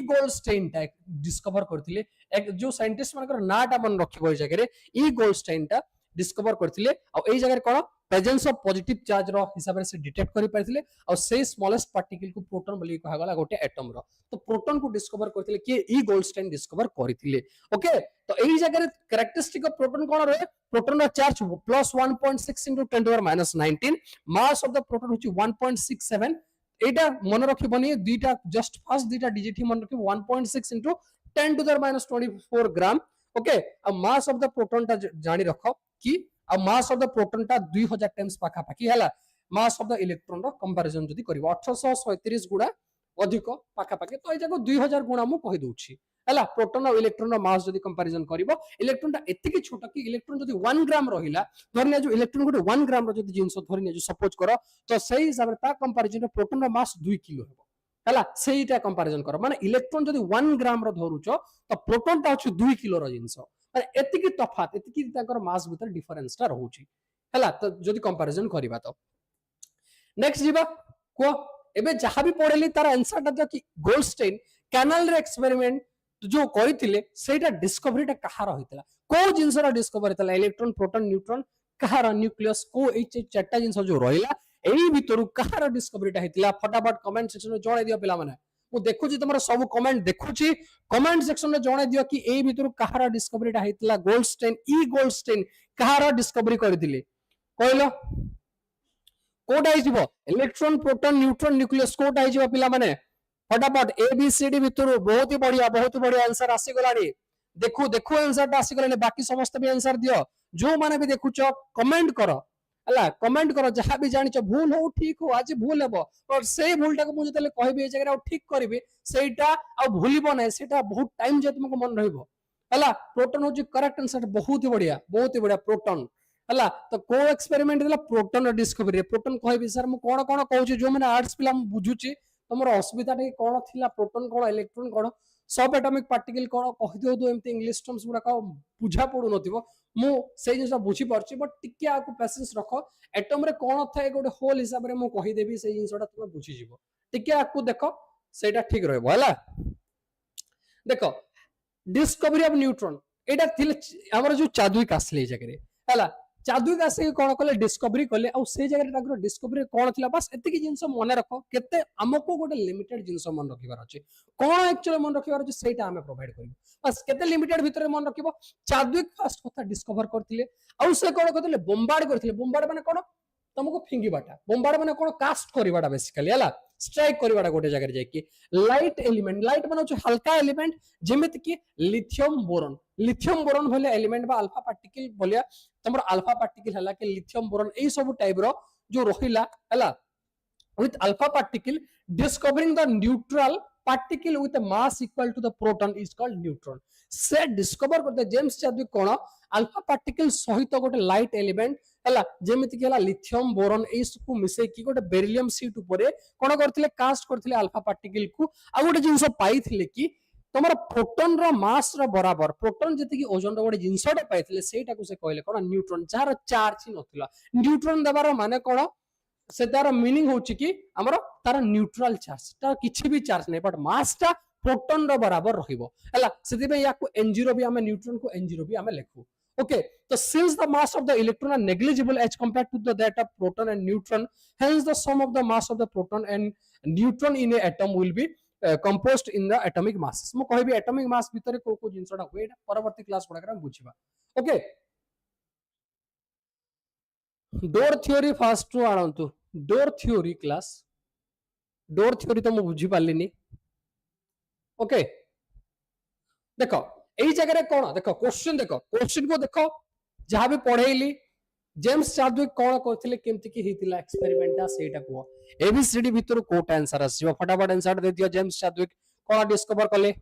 गोल्डस्टाइन टा डिस्कवर करथिले जो साइंटिस्ट मानकर नाटा मन रखिबो ए जगह रे ई गोल्डस्टाइन टा डिस्कवर करथिले और एई जगह कोन प्रेजेंस ऑफ पॉजिटिव चार्ज रो हिसाब से डिटेक्ट करि पारथिले और से स्मॉलेस्ट पार्टिकल को प्रोटॉन बोली कहा गला गोटे एटम रो तो प्रोटॉन को डिस्कवर करथिले कि ई गोल्डस्टाइन डिस्कवर करिथिले ओके तो एई जगह रे कैरेक्टरिस्टिक ऑफ प्रोटॉन कोन रहे प्रोटॉन रो charge plus 1.6 into 10 to the -19 mass of the proton होची 1.67 एटा मन रखि बनी दुईटा जस्ट फर्स्ट दुईटा डिजिट ही मन रखि 1.6 into 10 to the -24 gram okay अब मास ऑफ द प्रोटॉन ता जानि रखो कि अब मास ऑफ द प्रोटॉन टा 2000 टाइम्स पाखा पाखी हला मास ऑफ द इलेक्ट्रॉन रो कंपैरिजन जदी करबो 1837 गुणा अधिक पाखा पाखी तो ए जाको 2000 गुणा मु कहि दोछि हला प्रोटॉन और इलेक्ट्रॉन रो मास जदी कंपैरिजन करबो इलेक्ट्रॉन टा एतिकी छोटा कि इलेक्ट्रॉन जदी 1 ग्राम रहिला धरनिया जो इलेक्ट्रॉन गुटे 1 ग्राम रो जदी जिंस धरनिया जो सपोज करो तो सही हिसाब रे ता कंपैरिजन रो प्रोटॉन रो मास 2 किलो हेबो हला सेहीटा कंपैरिजन करो माने इलेक्ट्रॉन जदी 1 ग्राम रो धरुचो तो प्रोटॉन टा छु 2 किलो रो जिंस एतिकी तफात एतिकी ताकर मास भीतर डिफरेंस टा रहउची हला तो जदी कंपैरिजन करबा तो नेक्स्ट जीवा को एबे जहां भी पढ़ेली तार आंसर टा कि गोल्डस्टेन कैनाल रे एक्सपेरिमेंट जो करथिले सेटा डिस्कवरीटा कहार होइतला को जिंसरा डिस्कवर होइतला इलेक्ट्रॉन प्रोटॉन न्यूट्रॉन कहार न्यूक्लियस को ए चारटा जिंस जो रहिला एही भितरु कहार डिस्कवरीटा हेतिला फटाफट कमेंट सेक्शन में जणाई दियो पिला माने मु देखुची तमरा सब कमेंट देखुची कमेंट सेक्शन में जणाई दियो कि एही भितरु कहार डिस्कवरीटा हेतिला गोल्डस्टेन कहार डिस्कवरी करथिले कहलो कोटा आइजिबो इलेक्ट्रॉन प्रोटॉन न्यूट्रॉन न्यूक्लियस कोटा आइजिबो पिला माने फटाफट ए बी सी डी भितर बहुत ही बढ़िया आंसर आसी गलानी देखु देखु आंसर ता आसी गलानी बाकी समस्त भी आंसर दियो जो माने भी देखुचो कमेंट करो हला कमेंट करो जहां भी जानिचो भूल हो ठीक हो आज भूल हेबो और सेही भूलटा को मु जतले कहबी ए जगह ठीक करबी सेटा आ भूलिबो नै सेटा बहुत टाइम जे तुमको मन रहइबो हला प्रोटॉन हो करेक्ट आंसर बहुत ही बढ़िया प्रोटॉन हला तो को एक्सपेरिमेंट देला प्रोटॉन डिस्कवरी प्रोटॉन कहबी सर मु कोन कोन कहूची जो माने आर्ट्स पिला बुझुची तमर असुविधा टे कोन थिला प्रोटॉन कोन इलेक्ट्रॉन कोन सब एटॉमिक पार्टिकल कोन कहि दियो तो एमते इंग्लिश टर्म्स गुडा का बुझा पडु नथिबो मु सेही जिंस बुझी परची बट टिके आकु पेशेंस रखो एटम रे कोन थाए गोटे होल हिसाब रे मु कहि देबी सेही जिंसटा तुम बुझी जिवो टिके आकु देखो सेटा ठीक रहबो हला देखो डिस्कवरी ऑफ न्यूट्रॉन एटा थिले हमर जो चादुइक आसले जगह रे हला चादुइक आसे कोन कले डिस्कवरी कले आ से जगह ताकर डिस्कवरी कोन थिला बस एतिकी जिंस मन रखो केते हमको गोटे लिमिटेड जिंस मन रखिबार अछि कोन एक्चुअली मन रखिबार अछि सेटा हमें प्रोवाइड करबो बस केते लिमिटेड भीतर मन रखिबो चादुइक फर्स्ट कथा डिस्कवर करथिले आ से कोन करथिले बम्बार्ड करथिले बम्बार्ड माने कोन तुमको फिंगिबाटा बम्बार्ड माने कोन कास्ट करबाटा बेसिकली हला स्ट्राइक करबाटा गोटे जगह जाय कि लाइट माने जो हल्का एलिमेंट जेमिति कि लिथियम बोरॉन भले एलिमेंट बा अल्फा पार्टिकल भलिया तमर अल्फा पार्टिकल हला कि लिथियम बोरॉन ए सब टाइप रो जो रहिला हला with alpha particle discovering the neutral particle with a mass equal to the proton is called neutron से डिस्कवर करते जेम्स चादविक कोन अल्फा पार्टिकल सहित गोटे लाइट एलिमेंट हला जेमिति कि हला लिथियम बोरॉन ए सब मिसे कि गोटे बेरिलियम सीट ऊपर कोन करथिले कास्ट करथिले अल्फा पार्टिकल को आ गोटे जिंस पाइथिले कि तमर प्रोटॉन रो मास रो बराबर प्रोटॉन जति कि ओजन रो गोटे जिंसटे पाइथिले सेटा को से कहले कोन न्यूट्रॉन जार चार्ज ही नथिला न्यूट्रॉन देबार माने कोन से तार मीनिंग होची कि हमरो तार न्यूट्रल चार्ज तार किछि भी चार्ज नै बट मास ता प्रोटॉन रो बराबर रहिबो हला सेति पे याकू n0 भी हमें न्यूट्रॉन को n0 भी हमें लिखू ओके तो since the mass of the electron are negligible as compared to that of proton and neutron hence the sum of the mass of the proton and neutron in a atom will be composed in the atomic masses मु कहबी atomic mass भितरे को जिंसटा होय एटा परवर्ती class पढा हम बुझिबा okay डोर थ्योरी फास्ट टू आणंतु डोर थ्योरी क्लास डोर थ्योरी तो मु बुझी पालिनी ओके देखो एई जगह रे कोन देखो क्वेश्चन को देखो जहां भी पढेइली जेम्स चादविक कोन करथिले केमति की हेतिला एक्सपेरिमेंट आ सेटा को एबीसीडी भीतर कोट आंसर आसीबो फटाफट आंसर दे दियो जेम्स चादविक कोन डिस्कवर कले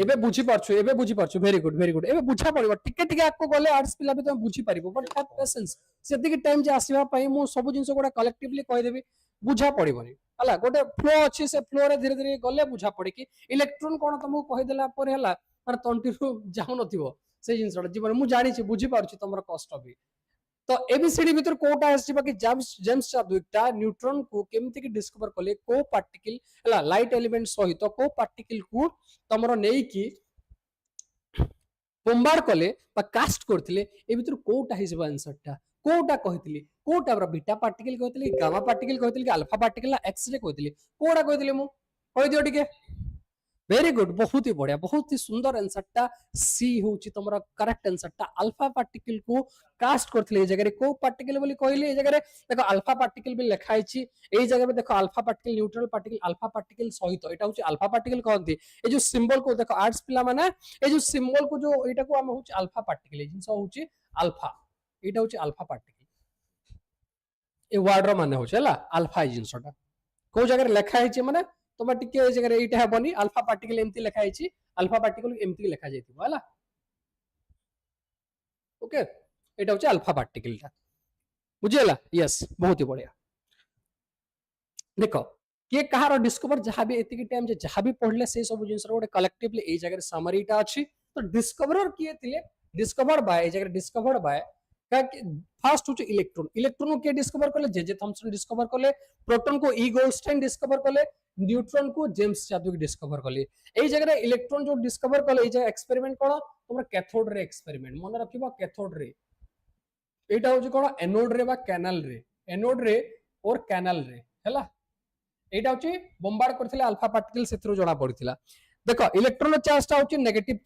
एबे बुझी पारछु वेरी गुड एबे बुझा पड़िबो टिके टिके आपको गले आर्ट्स पिला भी तुम बुझी पारिबो बट हैव पेशेंस सेति के टाइम जे आसीबा पई मु सब जिंस गोडा कलेक्टिवली कहि देबी बुझा पड़िबोनी हला गोटे फ्लो अछि से फ्लो रे धीरे धीरे गले बुझा पड़े कि इलेक्ट्रॉन कोन तुमको कहि देला पर हला माने तंटी रु जाउ नथिबो से जिंसटा जीवन मु जानि छी बुझी पारछु तमर कष्ट भी तो एबीसीडी भीतर कोटा आसीबा कि जेम्स चादविक न्यूट्रॉन को केमति कि डिस्कवर कले को पार्टिकल हला लाइट एलिमेंट सहित को पार्टिकल को तमरो नेई कि बम्बार्ड कले बा कास्ट करथिले ए भीतर कोटा हिसबा आंसरटा कोटा कहितली कोटा बरा बीटा पार्टिकल कहितली गामा पार्टिकल कहितली अल्फा पार्टिकल एक्स रे कहितली कोटा कहितली मु कहि दियो टिके वेरी गुड बहुत ही सुंदर आंसरटा सी होची तमरा करेक्ट आंसरटा अल्फा पार्टिकल को कास्ट करथिले ए जगह रे को पार्टिकल बोली कहले ए जगह रे देखो अल्फा पार्टिकल भी लिखाई छी ए जगह में देखो alpha particle neutral particle alpha particle सहित एटा होची अल्फा पार्टिकल कहंती ए जो सिंबल को देखो आर्ट्स पिला माने ए जो सिंबल को जो एटा को हम होची अल्फा पार्टिकल ए जिंस होची अल्फा एटा होची अल्फा पार्टिकल ए वर्ड रो माने होची हला अल्फा जिंसटा को जगह रे लिखाई छी माने तोमा टिके ए जगह एटा हेबनी अल्फा पार्टिकल एमती लिखाई छी अल्फा पार्टिकल एमती लिखा जायतिबो हला ओके एटा होची अल्फा पार्टिकल ता बुझियला यस बहुत ही बढ़िया देखो के कहार डिस्कवर जहां भी एतिकी टाइम जे जहां भी पढ़ले से सब जिंस रो कलेक्टिवली ए जगह समरीटा अछि तो डिस्कवरर किए थिले डिस्कवर्ड बाय ए जगह डिस्कवर्ड बाय फास्ट होचे इलेक्ट्रॉन इलेक्ट्रॉन को के डिस्कवर करले जे थॉमसन डिस्कवर करले प्रोटॉन को ई गोल्डस्टाइन डिस्कवर करले न्यूट्रॉन को जेम्स चैडविक डिस्कवर करले एई जगह इलेक्ट्रॉन जो डिस्कवर करले जे एक्सपेरिमेंट कोन तमरा कैथोड रे एक्सपेरिमेंट मन रखिबा कैथोड रे एटा होचे कोन एनोड रे बा कैनाल रे एनोड रे और कैनाल रे हैला एटा होचे बम्बार्ड करथिले अल्फा पार्टिकल सेथरो जणा पड़िथिला देखो इलेक्ट्रॉन चार्ज टा होची नेगेटिव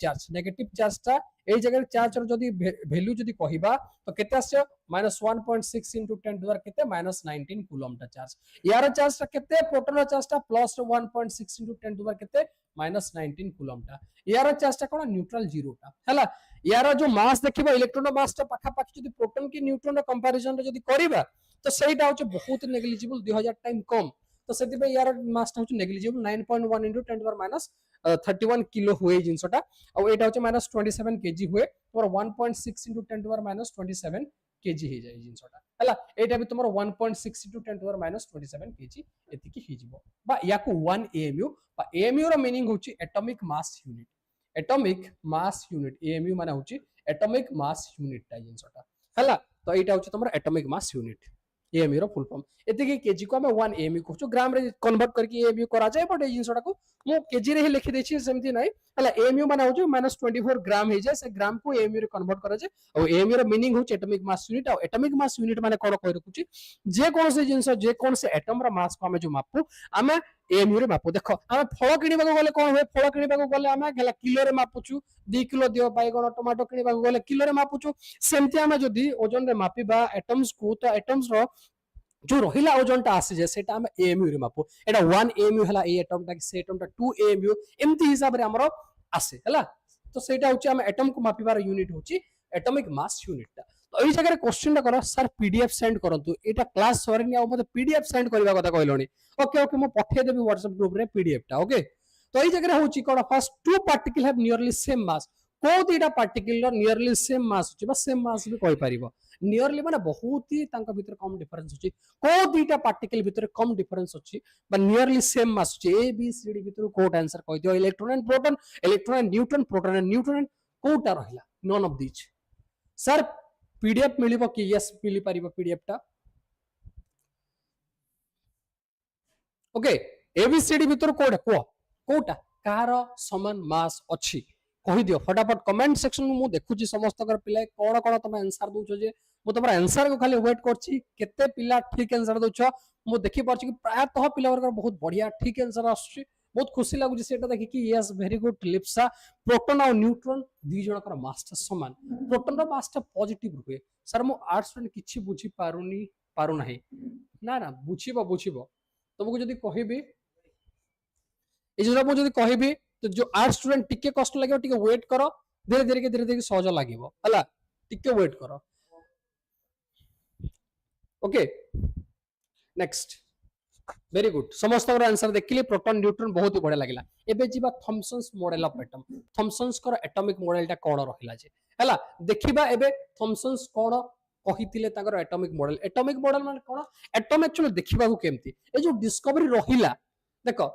चार्ज टा ए जगह चार्ज रो जदी वैल्यू जदी कहिबा तो केते आसे -1.6 into 10 टू द केते -19 कूलम टा चार्ज यार चार्ज टा केते प्रोटॉन रो चार्ज टा +1.6 into 10 टू द केते -19 कूलम टा यार चार्ज टा कोन न्यूट्रल जीरो टा हला यार जो मास देखिबा इलेक्ट्रॉन रो मास टा पाखा पाखी जदी प्रोटॉन की न्यूट्रॉन रो कंपैरिजन रे जदी करिबा तो सेटा होचे बहुत नेग्लिजिबल 2000 टाइम कम तो सेति पे यार मास टा होचे negligible 9.1 into 10 to the -31 kilo हुए जिनसटा और एटा होचे -27 केजी हुए और 1.6 into 10 to the -27 केजी हे जाय जिनसटा हला एटा भी तमरो 1.6 into 10 to the -27 केजी एति की हे जिवो बा याकू 1 एएमयू बा एएमयू रो मीनिंग होची एटॉमिक मास यूनिट एएमयू माने होची एटॉमिक मास यूनिट टा जिनसटा हला तो एटा होची तमरो एटॉमिक मास यूनिट एएमयू रो फुल फॉर्म एति केजी को हमें 1 एएमयू कहू ग्राम रे कन्वर्ट करके एएमयू करा जाय बट ए जिनसटा को मो केजी रे ही लिखि देछि सेमति नै हला एएमयू माने होची -24 ग्राम हे जाय से ग्राम को एएमयू रे कन्वर्ट करा जाय और एएमयू रो मीनिंग होची एटॉमिक मास यूनिट और एटॉमिक मास यूनिट माने कोन कहि रखुची जे कोन से जिंस जे कोन से एटम रो मास को हमें जो मापू हमें एएमयू रे मापू देखो हमें फल किनिबा को गले कोन होय फल किनिबा को गले हमें गला किलो रे मापूछु 2 किलो दियो बाइगण टमाटो किनिबा को गले किलो रे मापूछु सेमति हमें जदी ओजन रे मापीबा एटम्स को तो एटम्स रो जो रहिला ओजन टा आसी जे सेटा हम एएमयू रे मापू एटा 1 एएमयू हला ए एटम टा से एटम टा 2 एएमयू एम्ति हिसाब रे हमरो आसे हला तो सेटा होची हम एटम को मापिबार यूनिट होची एटॉमिक मास यूनिट टा तो एई जगह क्वेश्चन टा करो सर पीडीएफ सेंड करंतु एटा क्लास सरिनी आ मते पीडीएफ सेंड करबा कथा कहलोनी ओके ओके मो पठे देबी व्हाट्सएप ग्रुप रे पीडीएफ टा ओके तो एई जगह होची कोन first two particle have nearly same mass को दीटा पार्टिकल रो नियरली सेम मास होची बा सेम मास भी कहि परिबो नियरली माने बहुत ही तांका भीतर कम डिफरेंस होची को दीटा पार्टिकल भीतर कम डिफरेंस होची बा नियरली सेम मास होची ए बी सी डी भीतर कोट आंसर कहि दियो electron and neutron proton and neutron कोटा रहिला none of these sir PDF मिलिबो कि यस मिली परिबो पीडीएफ टा ओके एबीसीडी भीतर कोटा कोटा कार समान मास अछि कहि दियो फटाफट कमेंट सेक्शन में मु देखुची समस्त कर पिला कोन कोन तुम आंसर दोछो जे मु तमरा आंसर को खाली वेट करची केते पिला ठीक आंसर दोछो मु देखि परची कि प्रायतः पिला वर्ग बहुत बढ़िया ठीक आंसर आछी बहुत खुशी लागु जे सेटा देखि कि yes very good Lipsa proton और न्यूट्रॉन दी जण कर मास समान प्रोटॉन रो मास पॉजिटिव रुहे सर मु आर्ट्स स्टूडेंट किछि बुझी पारु नाही ना ना बुझिबो तुमको जदी कहिबी ए जरा मु जदी कहिबी तो जो आर्ट स्टूडेंट टिके कष्ट लगे टिके वेट करो धीरे धीरे सहज लागिवो हला टिके वेट करो ओके नेक्स्ट वेरी गुड समस्त आंसर देखिले प्रोटॉन न्यूट्रॉन बहुत ही बढ़िया लागिला एबे जीवा Thomson's model of atom Thomson's कर एटॉमिक मॉडल टा कोन रहिला जे हला देखिबा एबे थॉमसन्स कोन कहितिले ताकर एटॉमिक मॉडल माने कोन एटम एक्चुअली देखिबा को केमती ए जो डिस्कवरी रहिला देखो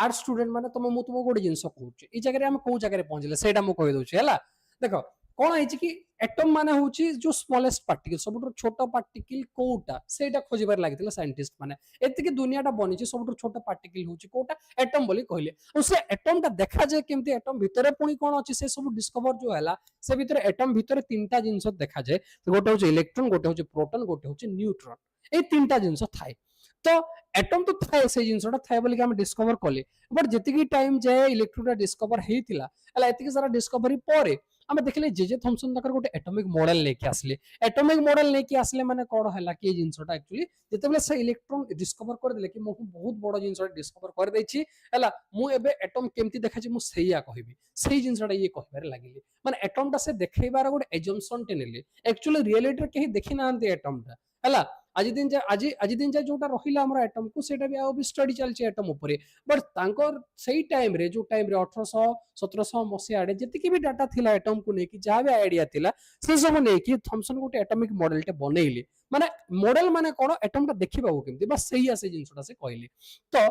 आर्ट स्टूडेंट माने तुम गोटे जिनस कहूँ ये जगह हम कौ जगह पहुंचले सेटा मु कहि दउछि हला देखो कोन है कि एटम माने होची जो स्मॉलेस्ट पार्टिकल सबटो छोटो पार्टिकल कोटा सेटा खोजिबार लागितले साइंटिस्ट माने एति कि दुनियाटा बनिछि सबटो छोटो पार्टिकल होची कोटा एटम बोली कहले और से एटम टा देखा जाय केमती एटम भितरे पुनी कोन अछि से सब डिस्कवर जो हैला से भितरे एटम भितरे तीनटा जिंस देखा जाय गोटे होची इलेक्ट्रॉन गोटे होची प्रोटॉन गोटे होची न्यूट्रॉन ए तीनटा जिंस थाए तो एटम तो थाए से जिनसटा थाए बोली हम डिस्कवर कले बट जति टाइम जाए इलेक्ट्रॉन डिस्कवर हेतिला हला एति सारा डिस्कवरी परे हम देखले जे थॉमसन तकर गोटे एटॉमिक मॉडल लेके आसले माने कोन हला कि जिनसटा एक्चुअली जतेबेले से इलेक्ट्रॉन डिस्कवर कर देले कि मो बहुत बड़ जिनसटा डिस्कवर कर दैछि हला मु एबे एटम केमती देखाछि मु सेया कहबी सेही जिनसटा ये कहबार लागिले माने एटम टा से देखैबार गोटे एजम्पशन टे नेले एक्चुअली रियलिटी रे केही देखि नांती एटम टा हला आज दिन जाए जोटा रहिला हमर एटम को सेटा भी आ भी स्टडी चलछि एटम ऊपर बट तांकर सही टाइम रे जो टाइम रे 1800 1700 मसिया आडे जति भी डाटा थिला एटम को नेकी जहा भी आइडिया थिला से सब नेकी थॉमसन गोटे एटॉमिक मॉडल टे बनेइले माने मॉडल माने कोन एटम टा देखिबा को केमती बस सही आसे जिंसटा से कहले तो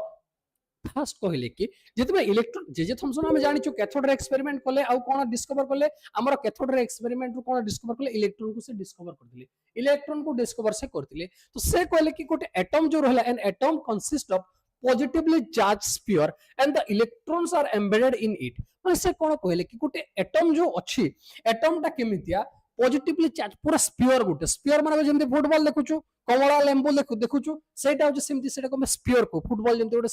फास्ट कहले कि जेतबे इलेक्ट्रॉन जे थॉमसन हम जानिछु कैथोड रे एक्सपेरिमेंट कले आ कोन डिस्कवर कले हमर कैथोड रे एक्सपेरिमेंट रो कोन डिस्कवर कले इलेक्ट्रॉन को से डिस्कवर करथिले इलेक्ट्रॉन को डिस्कवर से करथिले तो से कहले कि गोटे एटम जो रहला an atom consist of positively charged sphere and the electrons are embedded in it ମାନେ ସେ कोन कहले कि गोटे एटम जो अछि एटम ता केमितिया पॉजिटिवली चार्ज पूरा स्फीयर गोटे स्फीयर माने जेमते फुटबॉल देखुछु कमला लेंबू देखुछु सेटा होचे सेमति सेटा को स्फीयर को फुटबॉल जेमते गोटे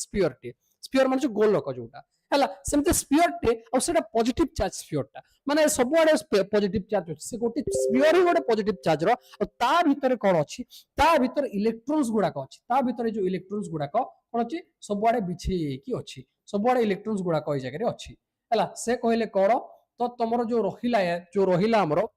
स्फीयर माने गोलक जोटा हला सेमते स्फीयर टे और सेटा पॉजिटिव चार्ज स्फीयर टा माने सबुआडे पॉजिटिव चार्ज अछि से गोटे स्फीयर ही गोटे पॉजिटिव चार्ज रो और ता भीतर कोन अछि ता भीतर इलेक्ट्रॉन्स गुडा को अछि ता भीतर जो इलेक्ट्रॉन्स गुडा को कोन अछि सबुआडे बिछि की अछि सबुआडे इलेक्ट्रॉन्स गुडा को ए जगह रे अछि हला से कहले कोन तो तमरो जो रहिला हमरो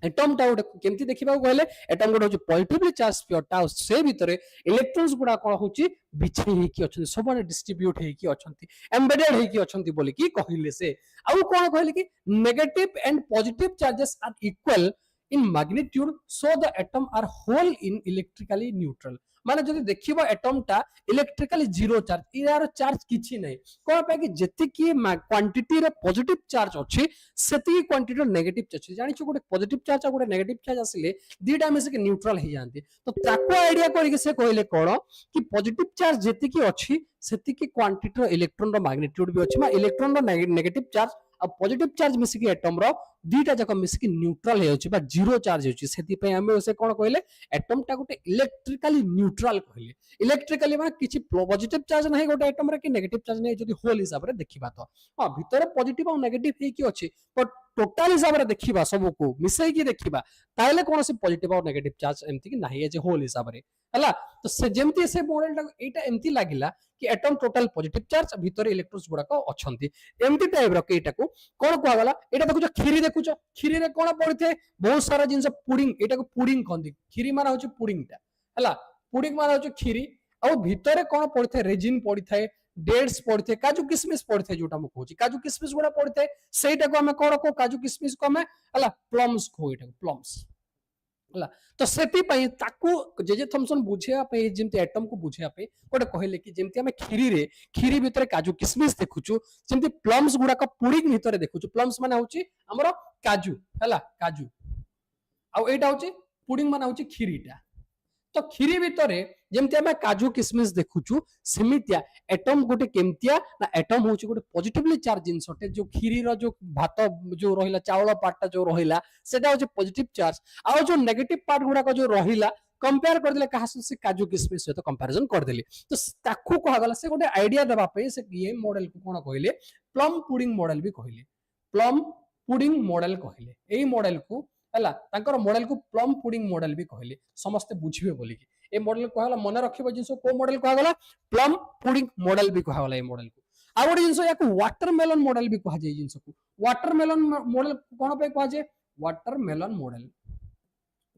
एटम टा गोटे केमती देखिबा कहले एटम गोटे होची पॉजिटिवली चार्ज स्फीयर टा से भीतर इलेक्ट्रॉन्स गुडा कोन होची बिछे ही की अछन सबने डिस्ट्रीब्यूट हे की अछंती एम्बेडेड हे की अछंती बोली की कहले से आउ कोन कहले कि negative and positive charges are equal in magnitude so the atom are whole in electrically neutral माने जदि देखिबो एटम टा इलेक्ट्रिकली जीरो चार्ज यार चार्ज किछि नै कोन पे कि जति की क्वांटिटी रे पॉजिटिव चार्ज अछि सेति क्वांटिटी रे नेगेटिव चार्ज जानि छु गोटे पॉजिटिव चार्ज आ गोटे नेगेटिव चार्ज आसिले दीटा में से न्यूट्रल हे जानती तो ताको आईडिया करिके से कहले कोन कि पॉजिटिव चार्ज जति की अछि सेति की क्वांटिटी रो इलेक्ट्रॉन रो मैग्नीट्यूड भी अछि मा इलेक्ट्रॉन रो नेगेटिव चार्ज आ पॉजिटिव चार्ज मिसिकी एटम रो दीटा जक मिसिकी न्यूट्रल हे अछि बा जीरो चार्ज अछि सेति पे हम से कोन कहले एटम टा गोटे इलेक्ट्रिकली न्यूट्रल कहले इलेक्ट्रिकली माने किछि पॉजिटिव चार्ज नाही गोटे एटम रे कि नेगेटिव चार्ज नाही जदि होल हिसाब रे देखिबा तो हां भीतर पॉजिटिव और नेगेटिव हे की अछि बट टोटल हिसाब रे देखिबा सब को मिसै की देखिबा ताइले कोन से पॉजिटिव और नेगेटिव चार्ज एमति कि नाही जे होल हिसाब रे हला तो से जेमति से मॉडल टा एटा एमति लागिला कि एटम टोटल पॉजिटिव चार्ज भीतर इलेक्ट्रॉन्स गुडा को अछंती एमति टाइप रो एटा को कोन कहला गला एटा देखुछ खीरी रे कोन पड़िथे बहुत सारा जिंस पुडिंग एटा को पुडिंग कहंदी खीरी माने होछ पुडिंग टा हला पुडिंग माने होछ खीरी और भीतर कोन पड़िथे रेजिन पड़िथे डेट्स पड़िथे काजू किशमिश पड़िथे जोटा मु कहूची काजू किशमिश गुडा पड़िथे सेटा को हमें कोन को काजू किशमिश को हमें हला प्लम्स को एटा प्लम्स हला तो सेति पई ताकू जे थॉमसन बुझिया पे जेमति एटम को बुझिया पे गोटे कहले कि जेमति हमें खीरी भीतर काजू किशमिश देखुछु जेमति प्लम्स गुडा का पुडिंग भीतर देखुछु प्लम्स माने होची हमरो काजू हला काजू आ एटा होची पुडिंग माने होची खीरीटा तो खीरी भीतर जेमति हमें काजू किशमिश देखुछु सेमितिया एटम गोटे केमतिया ना एटम होची गोटे पॉजिटिवली चार्ज जिंसटे जो खीरी रो जो भात जो रहिला चावल पार्टटा जो रहिला सेटा होची पॉजिटिव चार्ज आ जो नेगेटिव पार्ट गुडा को जो रहिला कंपेयर कर देले कहा से काजू किशमिश सहित कंपैरिजन कर देली तो ताकू कहा गला से गोटे आईडिया देबा पे से ये मॉडल को कोन कहले प्लम पुडिंग मॉडल भी कहले प्लम पुडिंग मॉडल कहले एई मॉडल को हला तांकर मॉडल को प्लम पुडिंग मॉडल भी कहले समस्त बुझिबे बोली कि ए मॉडल कहला मन रखिबो जिंस को मॉडल कहा गला प्लम पुडिंग मॉडल भी कहा गला ए मॉडल को आ गोटे जिंस याको वाटरमेलन मॉडल भी कहा जाय जिंस को वाटरमेलन मॉडल कोन पे कहा जाय वाटरमेलन मॉडल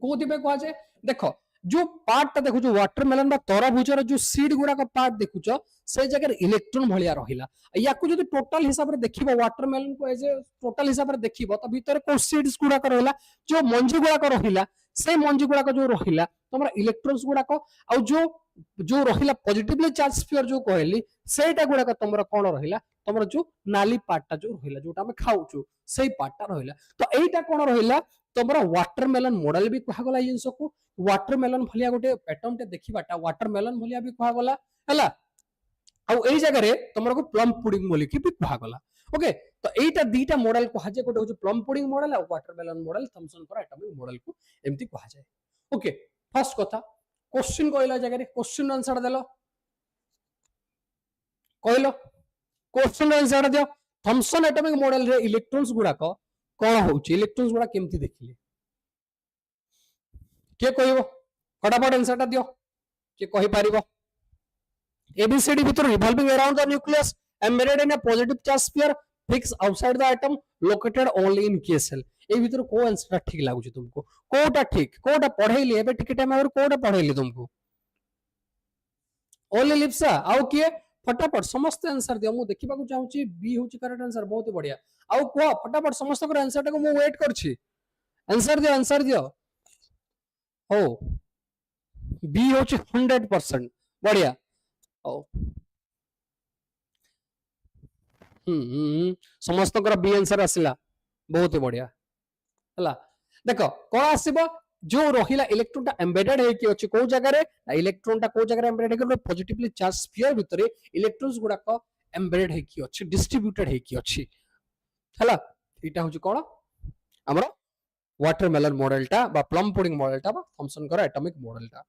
कोथि पे कहा जाय देखो जो पार्ट देखो जो वाटरमेलन बा तरबुजर जो सीड गुडा का पार्ट देखुछ से जगह इलेक्ट्रॉन भलिया रहिला याकू जदि टोटल हिसाब रे देखिबो वाटरमेलन को एज टोटल हिसाब रे देखिबो त भीतर को सीड्स गुडा का रहला जो मंजी गुडा का रहिला से मंजी गुडा का जो रहिला तमरा इलेक्ट्रॉन्स गुडा को आ जो रहिला पॉजिटिवली चार्ज स्फीयर जो कहली सेटा गुडा का तमरा कोन रहिला तमरा जो नाली पार्टटा जो रहिला जोटा हम खाउछु सेई पार्टटा रहिला तो एटा कोन रहिला तमरा वाटरमेलन मॉडल भी कहा गला जिंस को वाटरमेलन भलिया गोटे एटम टे देखिबाटा वाटरमेलन भलिया भी कहा गला हला आ एई जगह रे तमरा को प्लम पुडिंग बोली की भी कहा गला ओके तो एटा दीटा मॉडल कहा जाय गोटे हो प्लम पुडिंग मॉडल और वाटरमेलन मॉडल थॉमसन पर एटॉमिक मॉडल को एमती कहा जाय ओके फर्स्ट कथा क्वेश्चन कहला जगह रे क्वेश्चन आंसर देलो कहलो क्वेश्चन आंसर दियो थॉमसन एटॉमिक मॉडल रे इलेक्ट्रॉन्स गुडा को कोन होउची इलेक्ट्रॉन्स गुडा केमती देखिले के कहबो फटाफट आंसर दियो के कहि पारिबो एबीसीडी भीतर revolving around the nucleus embedded in a positive charge sphere fix outside the atom located only in के सेल ए भीतर को आंसर ठीक लागुची तुमको कोटा ठीक कोटा पढैली एबे टिके टाइम और कोटा पढैली तुमको ओनली लिप्सा आउ किए फटाफट समस्त आंसर दियो मु देखिबा को चाहूची बी होची करेक्ट आंसर बहुत बढ़िया आउ को फटाफट समस्त को आंसर को मु वेट करछि आंसर दियो हो बी होची 100% बढ़िया ओ समस्त बी आंसर आसला बहुत ही बढ़िया हला देख कौन आसीबो जो रहिला इलेक्ट्रॉन टा एम्बेडेड है कि अछि को जगह रे इलेक्ट्रॉन टा को जगह रे एम्बेडेड है कि पॉजिटिवली चार्ज स्फीयर भितरे इलेक्ट्रॉन्स गुडा को एम्बेडेड है कि अछि डिस्ट्रीब्यूटेड है कि अछि हला एटा होची कोन हमरो वाटरमेलन मॉडल टा बा प्लम पुडिंग मॉडल टा बा थॉमसन कर एटॉमिक मॉडल टा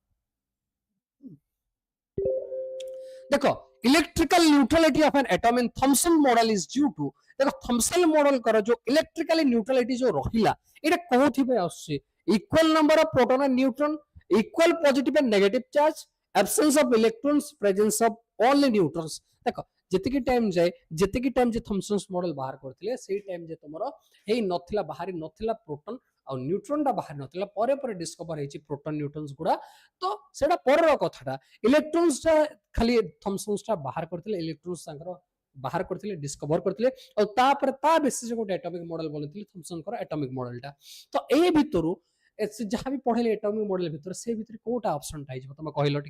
देखो electrical neutrality of an atom in Thomson model is due to देखो थॉमसन मॉडल कर जो इलेक्ट्रिकली न्यूट्रलिटी जो रहिला एटा कोथि पे आछे equal number of proton and neutron equal positive and negative charge absence of electrons presence of only neutrons देखो जेतिकी time जाए जेतिकी time J Thomson model बाहर करथिले सेही टाइम जे तमरो हेई नथिला बाहरी नथिला प्रोटॉन आ न्यूट्रॉन टा बाहर नथिला परे परे डिस्कवर हेची प्रोटॉन न्यूट्रॉन्स गुडा तो सेटा परर कथाटा इलेक्ट्रॉन्स टा खाली थॉमसन टा बाहर करथिले इलेक्ट्रॉन्स संकर बाहर करथिले डिस्कवर करथिले और तापर ता बेसिस गोटे एटॉमिक मॉडल बनथिले थॉमसन कर एटॉमिक मॉडल टा तो ए भितरु जहाँ भी पढ़े एटॉमिक मॉडल भितर से भितर कोटा ऑप्शन टा हिजो तमे कहलो टी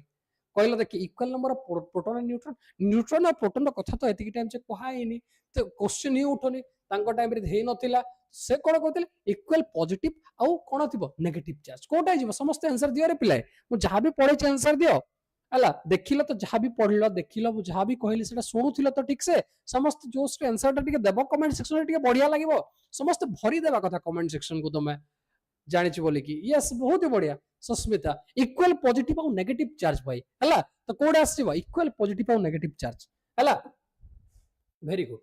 कहलो देखि equal number of proton and neutron neutron और प्रोटॉन रो कथा तो एतिकी टाइम से कहा हेनी तो क्वेश्चन ही उठोनी तांको टाइम रे हेई नथिला से कोन कहथिले इक्वल पॉजिटिव आउ कोन थिबो नेगेटिव चार्ज कोटा हिजो समस्त आंसर दियो रे पिलाए मु जहाँ भी पढ़े आंसर दियो हला देखिलो तो जहाँ भी पढ़िलो देखिलो मु जहाँ भी कहली सेटा सुनुथिलो तो ठीक से समस्त जोस आंसर टा टिके देबो कमेंट सेक्शन रे टिके बढ़िया लागिवो समस्त भरी देबा कथा कमेंट सेक्शन को तमे जानिछि बोले कि यस बहुत ही बढ़िया सस्मिता इक्वल पॉजिटिव और नेगेटिव चार्ज भाई हला तो कोड आसीबो इक्वल पॉजिटिव और नेगेटिव चार्ज हला वेरी गुड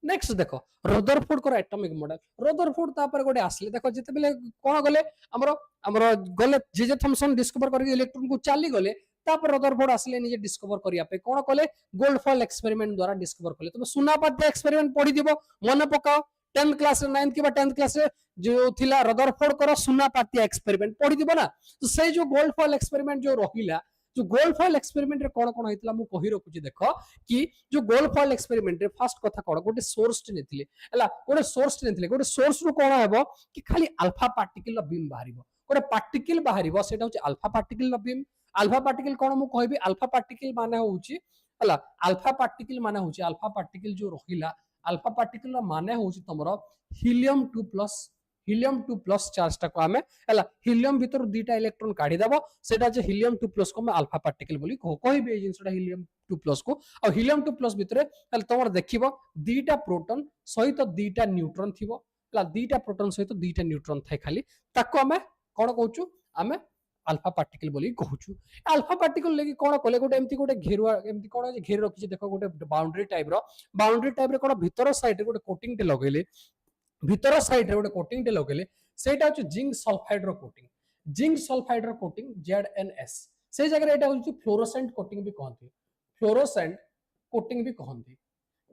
नेक्स्ट देखो रदरफोर्ड कर एटॉमिक मॉडल रदरफोर्ड तापर गोटे आसले देखो जते बेले कोन गले हमरो हमरो गले जे थॉमसन डिस्कवर करके इलेक्ट्रॉन को चाली गले तापर रदरफोर्ड आसले निजे डिस्कवर करिया पे कोन कले गोल्डफॉल एक्सपेरिमेंट द्वारा डिस्कवर कले तुम सुनापात्य एक्सपेरिमेंट पढ़ी दिबो मन पकाओ 10th क्लास 9th कि 10th क्लास जो थिला रदरफोर्ड कर सुनापात्य एक्सपेरिमेंट पढ़ी दिबो ना तो से जो गोल्डफॉल एक्सपेरिमेंट जो रहिला जो गोल्डफॉल एक्सपेरिमेंट रे कोन कोन होइतला मु कहि रखुची देखो कि जो गोल्डफॉल एक्सपेरिमेंट रे फर्स्ट कथा कोन गोटे सोर्स टे नेथिले हला गोटे सोर्स टे नेथिले गोटे सोर्स रो कोन हेबो कि खाली अल्फा पार्टिकल रो बीम बाहरिबो गोटे पार्टिकल बाहरिबो सेटा होची अल्फा पार्टिकल रो बीम अल्फा पार्टिकल कोन मु कहबी अल्फा पार्टिकल माने होची हला अल्फा पार्टिकल माने होची अल्फा पार्टिकल जो रहिला अल्फा पार्टिकल रो माने होची तमरो हीलियम 2 प्लस चार्ज टा को हमें हला हीलियम भीतर दुटा इलेक्ट्रॉन काढी दबो सेटा जे हीलियम 2 प्लस को मैं अल्फा पार्टिकल बोली कहबी ए जिंसटा हीलियम 2 प्लस को और हीलियम 2 प्लस भीतर हला तमर देखिबो दुटा प्रोटॉन सहित दुटा न्यूट्रॉन थिबो हला दुटा प्रोटॉन सहित दुटा न्यूट्रॉन थाय खाली ताको हमें कोन कहूचु हमें अल्फा पार्टिकल बोली कहूचु अल्फा पार्टिकल लेकी कोन कोले गोटे एमती गोटे घेरुआ एमती कोन जे घेर रखि देखो गोटे बाउंड्री टाइप रो कोन भीतर साइड रे गोटे कोटिंग टे लगेले भीतर साइड रे गोटे कोटिंग टे लगेले सेटा होची जिंक सल्फाइड रो कोटिंग ZnS से जगह एटा होची फ्लोरोसेंट कोटिंग भी कहंती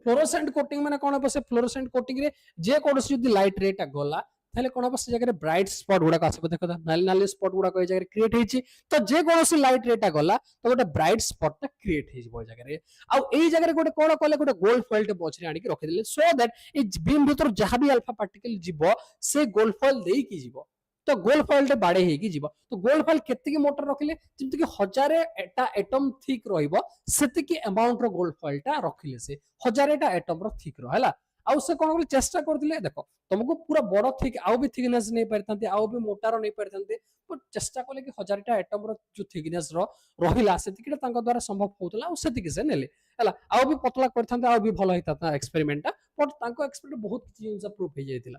फ्लोरोसेंट कोटिंग माने कोन बसे फ्लोरोसेंट कोटिंग रे जे कोनसी जदी लाइट रेटा गला थाले कोन बसे जगह ब्राइट स्पॉट गुडा आसीबो देखो नाली नाली स्पॉट गुडा को जगह क्रिएट हेची तो जे कोनसी लाइट रेटा गला तो गोटे ब्राइट स्पॉट ता क्रिएट हेची बो जगह रे आ एई जगह रे गोटे कोन कोले गोटे गोल्ड फॉइल टे बचरे आनी के रखि देले सो दैट ए बीम भीतर जहां भी अल्फा पार्टिकल जीवो से गोल्ड फॉइल देई की जीवो तो गोल्ड फॉइल टे बाडे हे की जीवो तो गोल्ड फॉइल केते की मोटर रखिले जेमति कि 1000 एटा एटम थिक रहिबो सेते की अमाउंट रो गोल्ड फॉइल टा रखिले से 1000 एटा एटम रो थिक रो हला आउ से कोन चेष्टा करथिले देखो तुमको पूरा बड़ थिक आउ भी थिकनेस नहीं पारथांते आउ भी मोटार नहीं पारथांते पर चेष्टा कले कि 1000 टा एटम रो जो थिकनेस रो रहिला सेतिकिटा तांको द्वारा संभव होतला आउ सेतिकि से नेले हला आउ भी पतला करथांते आउ भी भलो हिता एक्सपेरिमेंट टा पर तांको एक्सपेरिमेंट बहुत किछि जिंस प्रूफ हे जायतिला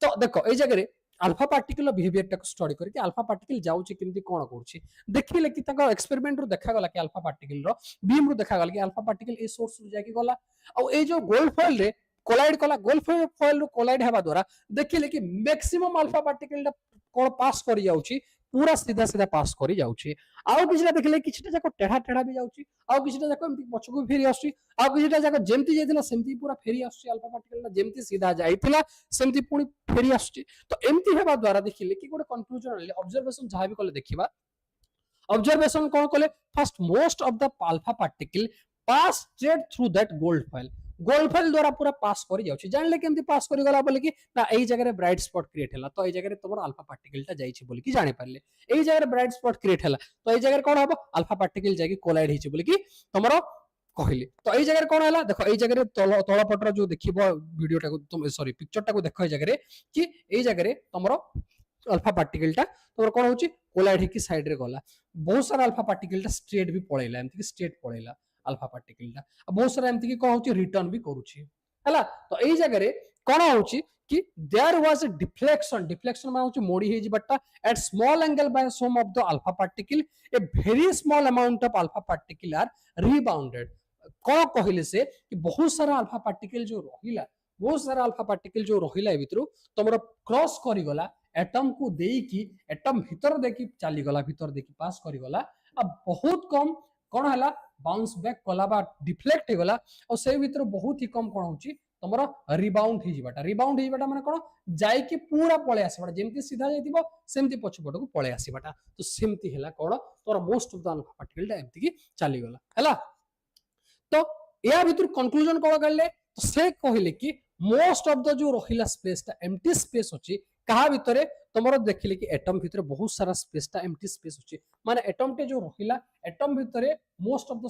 तो देखो ए जगह रे अल्फा पार्टिकल बिहेवियर टा स्टडी करके अल्फा पार्टिकल जाउची किमती कोन करछि देखिले कि तांको एक्सपेरिमेंट रो देखा गला कि अल्फा पार्टिकल रो बीम रो देखा गला कि अल्फा पार्टिकल ए सोर्स रो जाकी गला आ ए जो गोल्ड फॉइल रे कोलाइड कला गोल्ड फॉइल रो कोलाइड हेबा द्वारा देखिले कि मैक्सिमम अल्फा पार्टिकल टा कोन पास करि जाउची पूरा सीधा सीधा पास करि जाउची आउ किछटा देखिले किछटा जाको टेढ़ा टेढ़ा भी जाउची आउ किछटा जाको एमती पछकु फेरी आछी आउ किछटा जाको जेमती जेतिला सेमती पूरा फेरी आछी अल्फा पार्टिकल ना जेमती सीधा जाइतिला सेमती पुनी फेरी आछी तो एमती हेबा द्वारा देखिले कि गोटे कंक्लूजन ऑब्जर्वेशन जहा भी कले देखिबा ऑब्जर्वेशन कोन कले first most of the alpha particle pass straight through that gold foil द्वारा पूरा पास करि जाउची जानले केमती पास करि गला बोले कि ना एई जगह रे ब्राइट स्पॉट क्रिएट हला तो एई जगह रे तमर अल्फा पार्टिकल टा जाईची बोले कि जाने पारले एई जगह रे ब्राइट स्पॉट क्रिएट हला तो एई जगह रे कोन हबो अल्फा पार्टिकल जाकी कोलाइड हिची बोले कि तमर कहली तो एई जगह कौन है देखो एई जगह तल पटर जो देखिबो वीडियोटा को तुम सॉरी पिक्चरटा को देखो एई जगह कि एई जगह तुमरो अल्फा पार्टिकलटा तुमर कौन होची कोलाइड होकी साइड रे गला बहुत सारा अल्फा पार्टिकलटा स्ट्रेट भी पळेला एमति कि स्ट्रेट पळेला अल्फा पार्टिकलटा बहुत सारा एमति कि कौन होची रिटर्न भी करूची हला तो एई जगह रे कौन होची कि there was a deflection deflection माने होची मोड़ी हे जिबाटा at small angle by some of the alpha particle a very small amount of alpha particle are rebounded कौन कहले से कि बहुत सारा अल्फा पार्टिकल जो रहिला बहुत सारा अल्फा पार्टिकल जो रहिला ए भितरु तमरो क्रॉस करी गला एटम को देकी एटम भीतर देकी चली गला भीतर देकी पास करी गला अब बहुत कम कौन हला बाउंस बैक कला बा डिफ्लेक्ट हे गला और से भीतर बहुत ही कम कौन होची तमरो रिबाउंड हे जिबाटा माने कोन जाय कि पूरा पळे आसीबाटा जेमति सीधा जायतिबो सेमति पछपट को पळे आसीबाटा तो सेमति हैला कोन तोर most of the alpha particle टा एमति कि चली गला हैला तो या भीतर कंक्लूजन कोन करले तो से कहिले कि मोस्ट ऑफ द जो रहिला स्पेस टा एम्प्टी स्पेस अछि कहा भितरे तमरो देखिले कि एटम भितरे बहुत सारा स्पेस टा एम्प्टी स्पेस अछि माने एटम टे जो रहिला एटम भितरे मोस्ट ऑफ द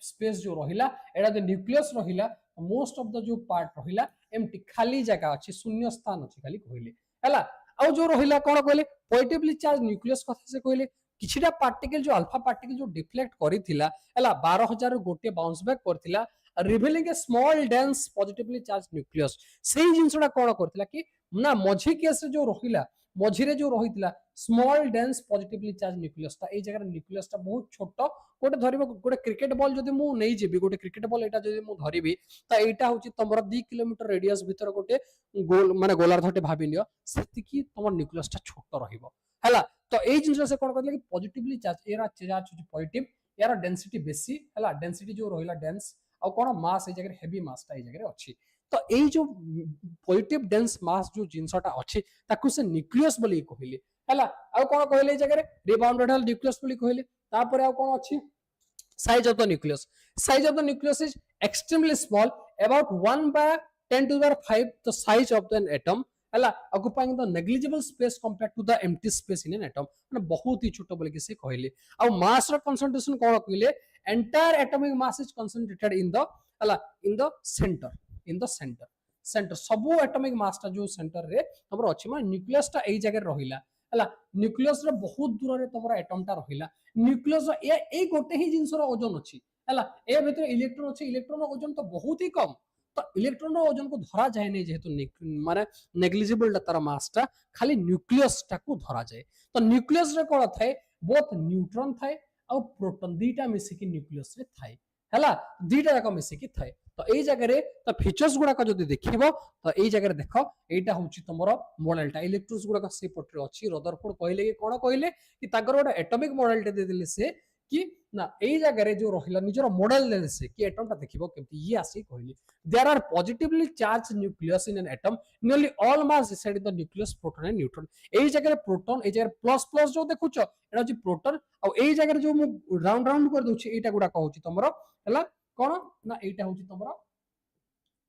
स्पेस जो रहिला एडा द न्यूक्लियस रहिला मोस्ट ऑफ द जो पार्ट रहिला एम्प्टी खाली जगह अछि शून्य स्थान अछि खाली कहले हला आ जो रहिला कोन कहले पॉजिटिवली चार्ज न्यूक्लियस कथा से कहले किछिटा पार्टिकल जो अल्फा पार्टिकल जो डिफ्लेक्ट करिथिला हला 12000 गोटे बाउंस बैक करथिला revealing a small dense positively charge nucleus सेही जिंसडा कोन करथिला कि ना मझी केस जो रहिला मझिरे जो रहितला small dense positively charge nucleus ता ए जगह न्यूक्लियस ता बहुत छोटो गोटे धरिबो गोटे क्रिकेट बॉल जदि मु नै जेबी गोटे क्रिकेट बॉल एटा जदि मु धरिबी ता एटा होची तमरा 2 किलोमीटर रेडियस भीतर गोटे गोल माने गोलार्धटे भाबी नियो सेति की तमर न्यूक्लियस ता छोटो रहिबो हला तो ए जिंस से कोन कहले कि पॉजिटिवली चार्ज एरा चार्ज होची पॉजिटिव यार डेंसिटी बेसी हला डेंसिटी जो रहिला डेंस आ कोन मास ए जगह हेवी मास ता ए जगह अछि तो ए जो पॉजिटिव डेंस मास जो जिंसटा अछि ताकु से न्यूक्लियस बोली कहले हला आ कोन कहले ए जगह रिबाउंडेड न्यूक्लियस बोली कहले तापर आ कोन अछि size of the nucleus is extremely small about 1/10 to the power 5 the size of an atom हला occupying the negligible space compared to the empty space in an atom माने बहुत ही छोटो बोली के से कहले आ मास रो कंसंट्रेशन कोन कहले entire atomic mass is concentrated in the हला इन द सेंटर सब एटॉमिक मास ता जो सेंटर रे हमर अछि माने न्यूक्लियस ता एई जगह रहिला हला न्यूक्लियस रे बहुत दूर रे तमरा एटम ता रहिला न्यूक्लियस ए गोटे ही जिंस रो ओजन अछि हला ए भीतर इलेक्ट्रॉन अछि इलेक्ट्रॉन रो ओजन तो बहुत ही कम तो इलेक्ट्रॉन रो ओजन को धरा जाय नै जेहेतु माने नेग्लिजिबल तार मास ता खाली न्यूक्लियस ता को धरा जाय तो न्यूक्लियस रे कोन थाए बोथ न्यूट्रॉन थाए और प्रोटॉन दीटा मिसी कि न्यूक्लियस रे थाए हला दीटा जाक मिसी कि थाए तो एई जगह रे तो फीचर्स गुडा का जदी देखिबो तो एई जगह रे देखो एटा होची तमरो मॉडलटा इलेक्ट्रॉन्स गुडा का से पटरे अछि रदरफोर्ड कहले कि कोन कहले कि ताकर गोटे एटॉमिक मॉडल दे देले से कि ना एई जगह रे जो रहिला निजरो मॉडल दे से कि एटम ता देखिबो केमति ये आसी कहले there are positively charge nucleus in an atom nearly all mass decide the nucleus proton and neutron एई जगह रे प्रोटॉन एई जगह प्लस प्लस जो देखुचो एटा होची प्रोटॉन और एई जगह रे जो मु राउंड राउंड कर दोछि एटा गुडा कहूची तमरो हला कोन ना एटा होची तमरो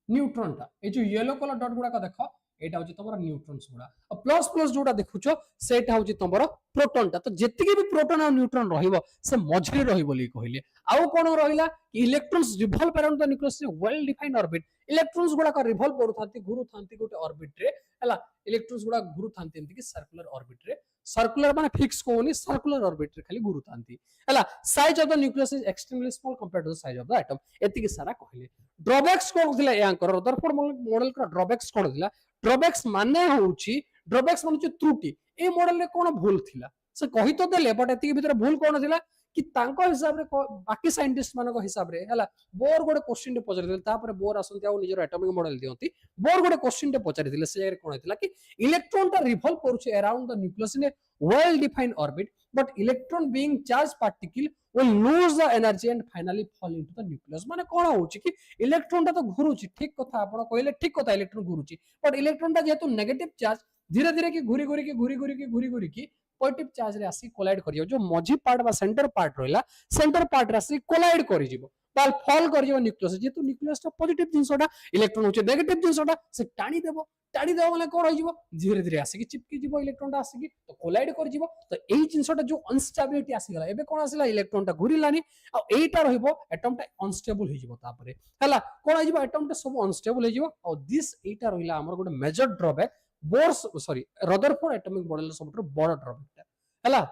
न्यूट्रॉन टा ए जो येलो कलर डॉट गुडा का देखो एटा होची तमरो न्यूट्रॉन्स गुडा और प्लस प्लस जोडा देखुचो सेटा होची तमरो प्रोटॉन टा तो जेतिके भी प्रोटॉन और न्यूट्रॉन रहिबो से मझरे रहि बोली कहले आउ कोन रहिला electrons revolve around the nucleus well defined orbit electrons गुडा का रिवॉल्व करूथांती घुरुथांती गोटे ऑर्बिट रे हला इलेक्ट्रॉन्स गुडा घुरुथांती एंति कि सर्कुलर ऑर्बिट रे सर्कुलर माने फिक्स कोनी सर्कुलर ऑर्बिट रे खाली घुरुथांती हला size of the nucleus is extremely small compared to the size of the atom एति कि सारा कहले ड्रॉबैक्स कोन थिला यांकर रदरफोर्ड मॉडल का ड्रॉबैक्स कोन थिला ड्रॉबैक्स माने होउची ड्रॉबैक्स माने त्रुटि ए मॉडल रे कोन भूल थिला से कहि तो देले बट एति भीतर भूल कोन थिला कि तांको हिसाब रे बाकी साइंटिस्ट मानको हिसाब रे हला बोर गोटे क्वेश्चन टे पचारि दिले तापर बोर आसंती आ निजर एटॉमिक मॉडल दियंती बोर गोटे क्वेश्चन टे पचारि दिले से जगह कोन थिला कि इलेक्ट्रॉन ता रिवॉल्व करूछ around the nucleus in a well defined orbit but electron being charge particle will lose the energy and finally fall into the nucleus माने कोन होउची कि इलेक्ट्रॉन ता तो घुरुची ठीक कथा आपण कहले ठीक कथा इलेक्ट्रॉन घुरुची बट इलेक्ट्रॉन ता जेतु नेगेटिव चार्ज धीरे धीरे की घुरी घुरी की पॉजिटिव चार्ज रे आसी कोलाइड करियो जो मझी पार्ट बा सेंटर पार्ट रहला सेंटर पार्ट रे आसी कोलाइड करि जिवो ताल फॉल कर जो न्यूक्लियस जेतु न्यूक्लियस टा पॉजिटिव जिंसटा इलेक्ट्रॉन होचे नेगेटिव जिंसटा से टाणी देबो माने कोन हो जिवो धीरे धीरे आसी चिपकी जिवो इलेक्ट्रॉन टा आसी तो कोलाइड कर जिवो तो एई जिंसटा जो अनस्टेबिलिटी आसी गला एबे कोन आसीला इलेक्ट्रॉन टा घुरिलानी आ एटा रहिबो एटम टा अनस्टेबल हो जिवो तापरे हला कोन हो जिवो एटम टा सब अनस्टेबल हो जिवो आ दिस एटा रहिला हमर गोटे major drawback Bohr's sorry Rutherford atomic model सबटर बड़ ड्रॉबैक हला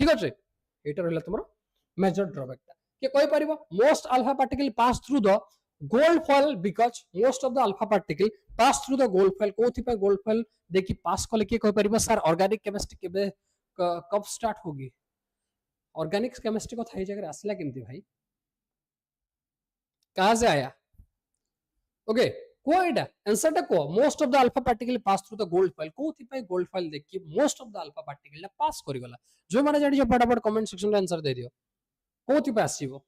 ठीक अछि एटा रहिला तुमरो मेजर ड्रॉबैक के कहि परिबो most alpha particle pass through the gold foil because most of the alpha particle pass through the gold foil कोथि पे गोल्ड फॉइल देखि पास कले के कहि परिबो सर ऑर्गेनिक केमिस्ट्री केबे कब स्टार्ट होगी ऑर्गेनिक केमिस्ट्री को थाई जगह आसला केमती भाई कहां से आया ओके को एटा आंसर टा को most of the alpha particle pass through the gold foil कोथि पे गोल्ड फॉइल देखि most of the alpha particle pass करि गला जो माने जानि जो फटाफट कमेंट सेक्शन में आंसर दे दियो कोथि पे आसीबो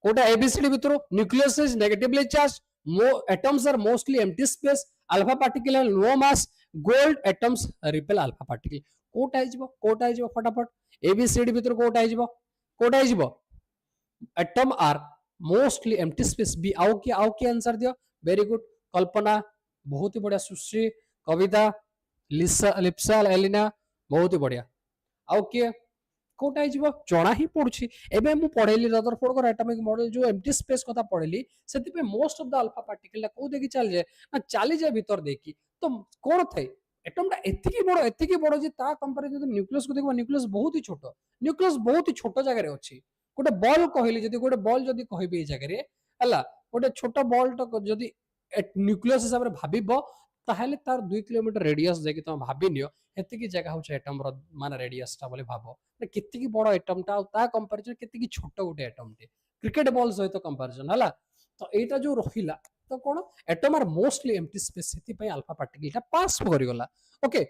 कोटा एबीसीडी भितर nucleus is negatively charge atoms are mostly empty space alpha particle have no mass gold atoms repel alpha particle कोटा आइजबो फटाफट एबीसीडी भितर कोटा आइजबो atom are mostly empty space B आउ की आंसर दियो वेरी गुड कल्पना बहुत ही बढ़िया सुश्री कविता लिप्सा एलिना बहुत ही बढ़िया आउ की कोटा आइजबो जणा ही पडुछि एबे मु पढेली रदरफोर्ड को एटॉमिक मॉडल जो एम्प्टी स्पेस कथा पढेली सेति पे most of the alpha particle को देखि चल जाए ना चली जाए भीतर देखि तो कोन थाई एटम टा एतिकी बड़ो जे ता कंपैरिजन न्यूक्लियस को देखबो न्यूक्लियस बहुत ही छोटो जगह रे अछि गोटे बॉल कहली जदी गोटे बॉल जदी कहबे ए जगह रे हला गोटे छोटो बॉल तो जदी न्यूक्लियस हिसाब रे भाबिबो ताहले तार 2 किलोमीटर रेडियस देखि तुम भाबि नियो एतिकी जगह होछ एटम रो माने रेडियस ता बोले भाबो केतिकी बड़ो एटम ता ता कंपैरिजन केतिकी छोटो गोटे एटम टे क्रिकेट बॉल सहित कंपैरिजन हला तो एटा जो रहिला तो कोन atom are mostly empty space सेति पय अल्फा पार्टिकल ता पास करि गला okay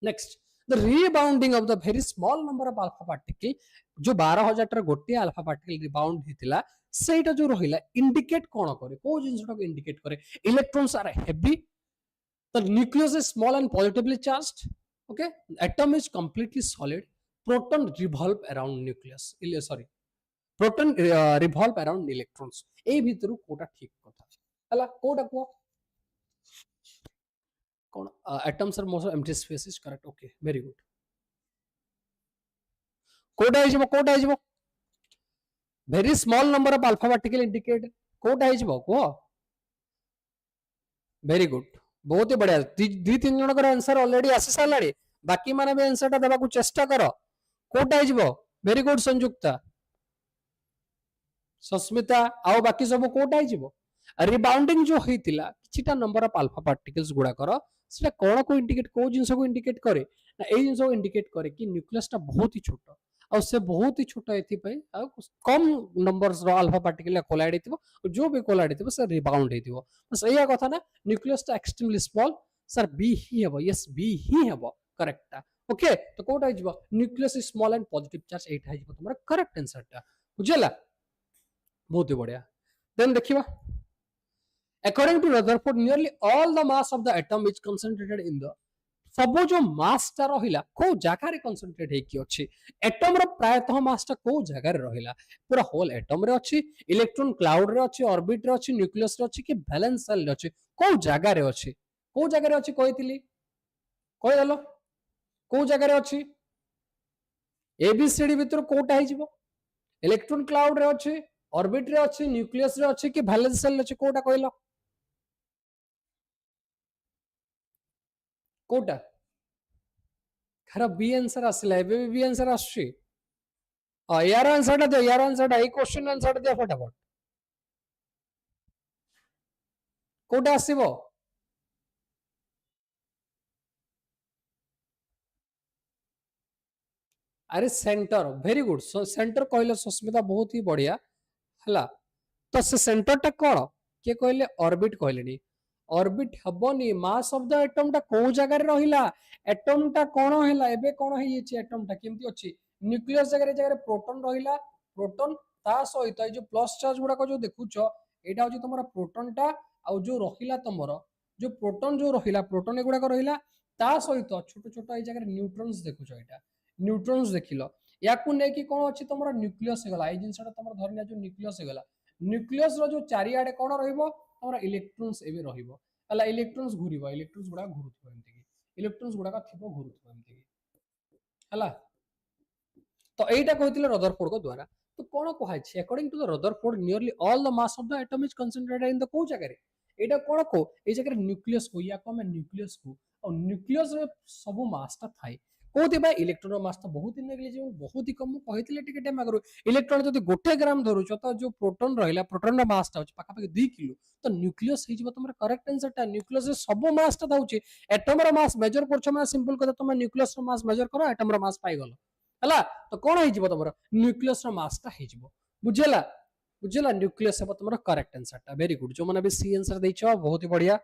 next the rebounding of the very small number of alpha particle जो 12000 टर गोटे अल्फा पार्टिकल रिबाउंड हितिला सेटा जो रहिला इंडिकेट कोन करे को जिंसटा को इंडिकेट करे electrons are heavy the nucleus is small and positively charged okay atom is completely solid proton revolve around nucleus sorry proton revolve around electrons ए भितरु कोटा ठीक कथा हला कोटा को कोन atoms are most empty space is correct okay very good Kota आइजबो very small number of alpha particle indicate Kota आइजबो को very good बहुत ही बढ़िया दी तीन जन आंसर ऑलरेडी आसी सारे बाकी माने भी आंसर टा देबा चेष्टा करो कोटा आइजबो वेरी गुड संयुक्ता सस्मिता आओ बाकी सब कोटा आइजबो रिबाउंडिंग जो होइतिला किछिटा नंबर ऑफ अल्फा पार्टिकल्स गुडा करो सेटा कोन को इंडिकेट को जिंस को इंडिकेट करे ना ए जिंस को इंडिकेट करे कि न्यूक्लियस टा बहुत ही छोटो और से बहुत ही छोटा एथि पय कम नंबर्स रो अल्फा पार्टिकल कोलाइड हेतिबो जो भी कोलाइड हेतिबो से रिबाउंड हेतिबो बस एया कथा ना न्यूक्लियस टा एक्सट्रीमली स्मॉल सर बी ही हेबो यस बी ही हेबो करेक्ट ओके तो कोटा आइजबो nucleus is small and positive charge एटा आइजबो तुम्हारा करेक्ट आंसर टा बुझला बहुत ही बढ़िया देन देखिबा according to Rutherford nearly all the mass of the atom is concentrated in the सब जो मास टा रहिला को जगह रे कंसंट्रेट हे की अछि एटम रो प्रायतः मास टा को जगह रे रहिला पूरा होल एटम रे अछि इलेक्ट्रॉन क्लाउड रे अछि ऑर्बिट रे अछि न्यूक्लियस रे अछि कि वैलेंस सेल रे अछि को जगह रे अछि कहितली कहि दलो को जगह रे अछि एबीसीडी भीतर कोटा हे जिवो इलेक्ट्रॉन क्लाउड रे अछि ऑर्बिट रे अछि न्यूक्लियस रे अछि कि वैलेंस सेल रे अछि कोटा कहलो कोटा खरा बी आंसर आसला एबे बी आंसर आछी यार आंसर दे यार आंसर ए क्वेश्चन आंसर दे फटाफट कोटा आसीबो अरे centre very good so centre कहले सुस्मिता बहुत ही बढ़िया हला तो से सेंटर टा कोन के कहले ऑर्बिट कहलेनी ऑर्बिट हबनी मास ऑफ द एटम टा को जगह रे रहिला एटम टा कोन हैला एबे कोन होई छि एटम टा केमती अछि न्यूक्लियस जगह रे प्रोटॉन रहिला प्रोटॉन ता सहित ए जो प्लस चार्ज गुडा को जो देखुछो एटा होछि तमरा प्रोटॉन टा आ जो रहिला तमरो जो प्रोटॉन जो रहिला प्रोटॉन एगुडा को रहिला ता सहित छोट छोट ए जगह रे न्यूट्रॉन्स देखुछो एटा न्यूट्रॉन्स देखिलो याकू ने कि कोन अछि तमरा न्यूक्लियस हे गला ए जिंसटा तमरा धरनिया जो न्यूक्लियस हे गला न्यूक्लियस रो जो चारियाडे कोन रहइबो तमरा इलेक्ट्रॉन्स एबे रहिबो हला इलेक्ट्रॉन्स घुरिबो इलेक्ट्रॉन्स गुडा घुरुथबो एमति कि इलेक्ट्रॉन्स गुडा थिबो घुरुथबो एमति कि हला तो एटा कहतिले रदरफोर्ड को द्वारा तो कोन कहै छै according to the Rutherford nearly all the mass of the atom is concentrated in the को जगह रे एटा कोन को ए जगह न्यूक्लियस को या को में न्यूक्लियस को और न्यूक्लियस रे सब मास ता थाई कोथि बा इलेक्ट्रॉन मास तो बहुत ही नेग्लिजिबल बहुत ही कम कहितले टिके टाइम आगरो इलेक्ट्रॉन जदि 1 ग्राम धरुछ तो जो प्रोटॉन रहला प्रोटॉन रा मास ता पाखा पाखि 2 किलो तो न्यूक्लियस हे जिवो तमरा करेक्ट आंसर ता न्यूक्लियस रे सब मास ता दाउची एटम रा मास मेजर करछ माने सिंपल कथा तुम न्यूक्लियस रा मास मेजर करो एटम रा मास पाई गलो हला तो कोन हे जिवो तमरा न्यूक्लियस रा मास ता हे जिवो बुझेला बुझेला न्यूक्लियस हे तमरा करेक्ट आंसर ता वेरी गुड जो माने भी सी आंसर दैछो बहुत ही बढ़िया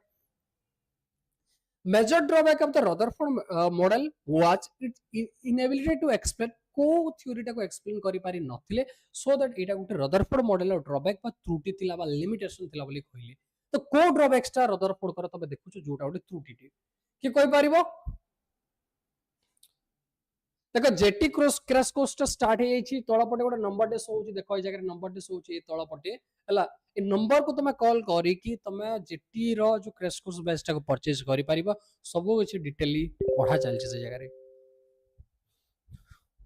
major drawback of the Rutherford model was its inability to explain को थ्योरी को एक्सप्लेन करि पारि नथिले so that Etah Gute Rutherford model drawback बा त्रुटि थिला बा लिमिटेशन थिला बोली कहले तो को ड्रॉबैक स्टा रदरफोर्ड कर तबे देखुछु जोटा गुटे त्रुटि कि कहि पारिबो देखो जेटी क्रैश कोर्स स्टार्ट हे छी तळपटे गोटे नंबर डे शो होची देखो ए जगह नंबर डे शो होची तळपटे हला ए नंबर को तुम कॉल करी कि तुम जेटी रो जो क्रैश कोर्स बैच टा को परचेज करि परिबो सब किछि डिटेली पढा चल छै से जगह रे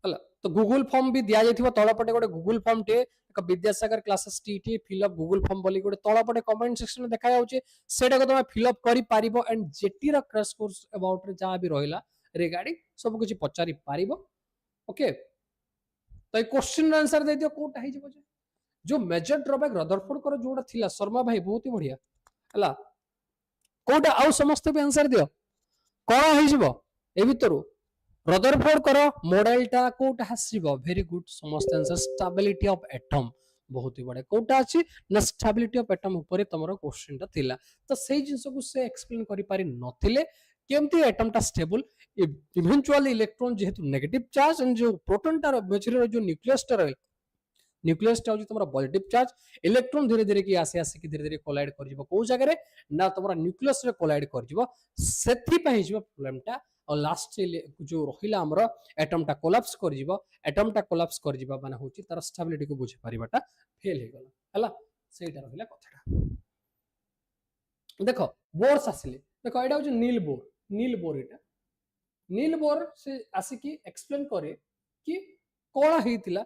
हला तो गूगल फॉर्म भी दिया जाइथिबो तळपटे गोटे गूगल फॉर्म टे एक विद्यासागर क्लासेस टीटी फिल अप गूगल फॉर्म बोली गोटे तळपटे कमेंट सेक्शन में देखा जाउची सेटा को तुम फिल अप करि परिबो एंड जेटी रो क्रैश कोर्स अबाउट रे जा भी रहिला रिगार्डिंग सब कुछ पचारि पारिबो ओके तो क्वेश्चन आंसर दे दियो कोटा हे जबो जो मेजर ड्रॉबैक रदरफोर्ड कर जोड़ा थिला शर्मा भाई बहुत ही बढ़िया हला कोटा आउ समस्त भी आंसर दियो कोन हे जबो ए भितरु रदरफोर्ड कर मॉडलटा कोटा हसिबो वेरी गुड समस्त आंसर स्टेबिलिटी ऑफ एटम बहुत ही बड़े कोटा अछि ना स्टेबिलिटी ऑफ एटम ऊपर तमरो क्वेश्चन ता थिला तो सेही जिंस को से एक्सप्लेन करि पारि नथिले केमती एटम टा स्टेबल इवेंचुअली इलेक्ट्रॉन जेहेतु नेगेटिव चार्ज एंड जो प्रोटॉन टा मेचुरल जो न्यूक्लियस टा रहल न्यूक्लियस टा तमरा पॉजिटिव चार्ज इलेक्ट्रॉन धीरे धीरे की आसे आसे की धीरे धीरे कोलाइड कर जिवो को जगह रे ना तमरा न्यूक्लियस रे कोलाइड कर जिवो सेथि पई जिवो प्रॉब्लम टा और लास्ट जो रहिला हमरो एटम टा कोलैप्स कर जिवो एटम टा कोलैप्स कर जिवो माने होची तार स्टेबिलिटी को बुझी परिबाटा फेल हे गला हला सेटा रहिला कथाटा देखो बोर्स आसिले देखो एटा होची नील बोर एटा नील बोर से आसिकी एक्सप्लेन करे कि कोन हेतिला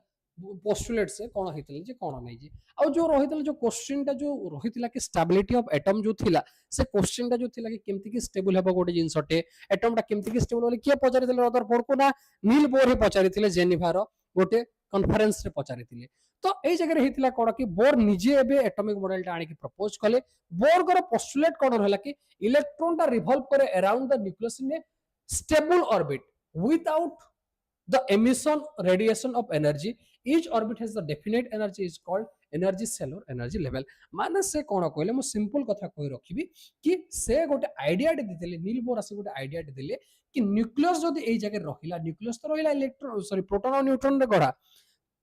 पोस्टुलेट से कोन हेतिला जे कोन नै जे आ जो रहितला जो क्वेश्चन टा जो रहितला कि स्टेबिलिटी ऑफ एटम जो थिला से क्वेश्चन टा जो थिला कि केमति कि स्टेबल हेबो गोटे जिंसटे एटम टा केमति कि स्टेबल होले के पचारितले रदरफोर्ड को ना नील बोर हे पचारितले जेनेवा रो गोटे कॉन्फ्रेंस रे पचारितले तो ए जगह रे हेतिला कोन कि बोर निजे एबे एटॉमिक मॉडल टा आनी कि प्रपोज कले बोर को पोस्टुलेट कोन रहला कि इलेक्ट्रॉन टा रिवॉल्व करे around the nucleus in A stable orbit without the emission radiation of energy each orbit has the definite energy is called energy cell or energy level माने से कोन कहले मु सिंपल कथा कहि रखिबी कि से गोटे आइडिया दे दिले नील बोर आसी गोटे आइडिया दे दिले कि न्यूक्लियस जदी एई जगह रहिला न्यूक्लियस तो रहिला इलेक्ट्रॉन सॉरी प्रोटॉन और न्यूट्रॉन रे गढा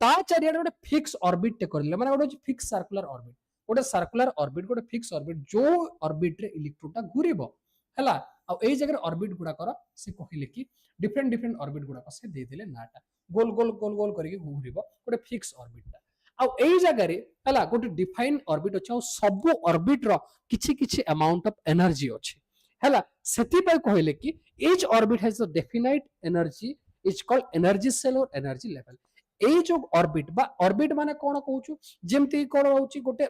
ता चारिया गोटे फिक्स ऑर्बिट टे करले माने गोटे फिक्स सर्कुलर ऑर्बिट गोटे सर्कुलर ऑर्बिट गोटे फिक्स ऑर्बिट जो ऑर्बिट रे इलेक्ट्रॉन टा घुरिबो हला आ ए जगह ऑर्बिट गुडा कर से कहले कि डिफरेंट डिफरेंट ऑर्बिट गुडा से दे देले नाटा गोल गोल गोल गोल करके घुरिबो गोटे फिक्स ऑर्बिट टा आ ए जगह रे हला गोटे डिफाइन ऑर्बिट अछि आ सब ऑर्बिट रो किछि किछि अमाउंट ऑफ एनर्जी अछि हला सेति पय कहले कि each orbit has the definite energy is called energy shell or energy level ए जो ऑर्बिट बा ऑर्बिट माने कोन कहउछु जेमति कोन होउची गोटे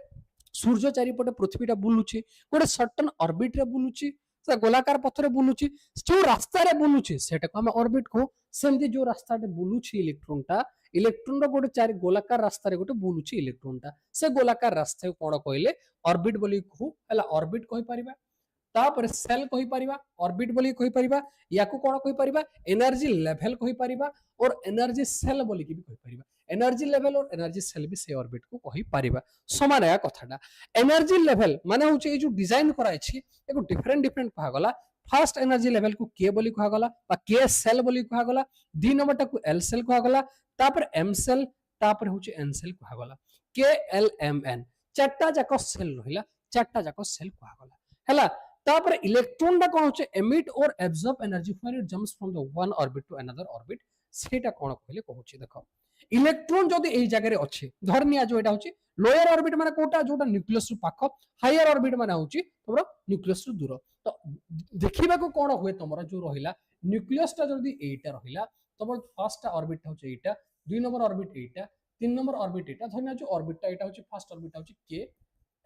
सूर्य चारिपटे पृथ्वीटा बुलुची गोटे सर्टेन ऑर्बिट रे बुलुची से गोलाकार पथरे बुलुची जो रास्ता रे बुलुची सेटा को हम ऑर्बिट को सेमती जो रास्ता रे बुलुची इलेक्ट्रॉन रो गोटे चारि गोलाकार रास्ता रे गोटे बुलुची इलेक्ट्रॉन टा से गोलाकार रास्ता को कोन कहले ऑर्बिट बोली कहू हला ऑर्बिट कहि परिबा तापर सेल कहि परिबा ऑर्बिट बोली कहि परिबा याकू कोन कहि परिबा एनर्जी लेवल कहि परिबा और एनर्जी सेल बोली कि भी कहि परिबा एनर्जी लेवल और एनर्जी सेल भी से ऑर्बिट को कहि परिबा समान या कथाटा एनर्जी लेवल माने होचे ए जो डिजाइन कराइ छी एको डिफरेंट डिफरेंट कहा गला फर्स्ट एनर्जी लेवल को के बोली कहा गला बा के सेल बोली कहा गला दी नंबर को एल सेल कहा गला तापर एम सेल तापर होचे एन सेल कहा गला के एल एम एन चारटा जाको सेल रहिला चारटा जाको सेल कहा गला हला तापर इलेक्ट्रॉन दा कोन होचे emit or absorb energy when it jumps from the one orbit to another orbit सेटा कोन कहले कहूची देखो इलेक्ट्रॉन जदि एई जगह रे अछि धरनिया जो एटा होची लोअर ऑर्बिट माने कोटा जोटा न्यूक्लियस रु पाख हायर ऑर्बिट माने होची तमरो न्यूक्लियस रु दूर तो देखिबा को कोन होय तमरो जो रहिला न्यूक्लियस ता जदि एटा रहिला तमरो फर्स्ट ऑर्बिट होची एटा दुई नंबर ऑर्बिट एटा तीन नंबर ऑर्बिट एटा धरनिया जो ऑर्बिट ता एटा होची फर्स्ट ऑर्बिट होची के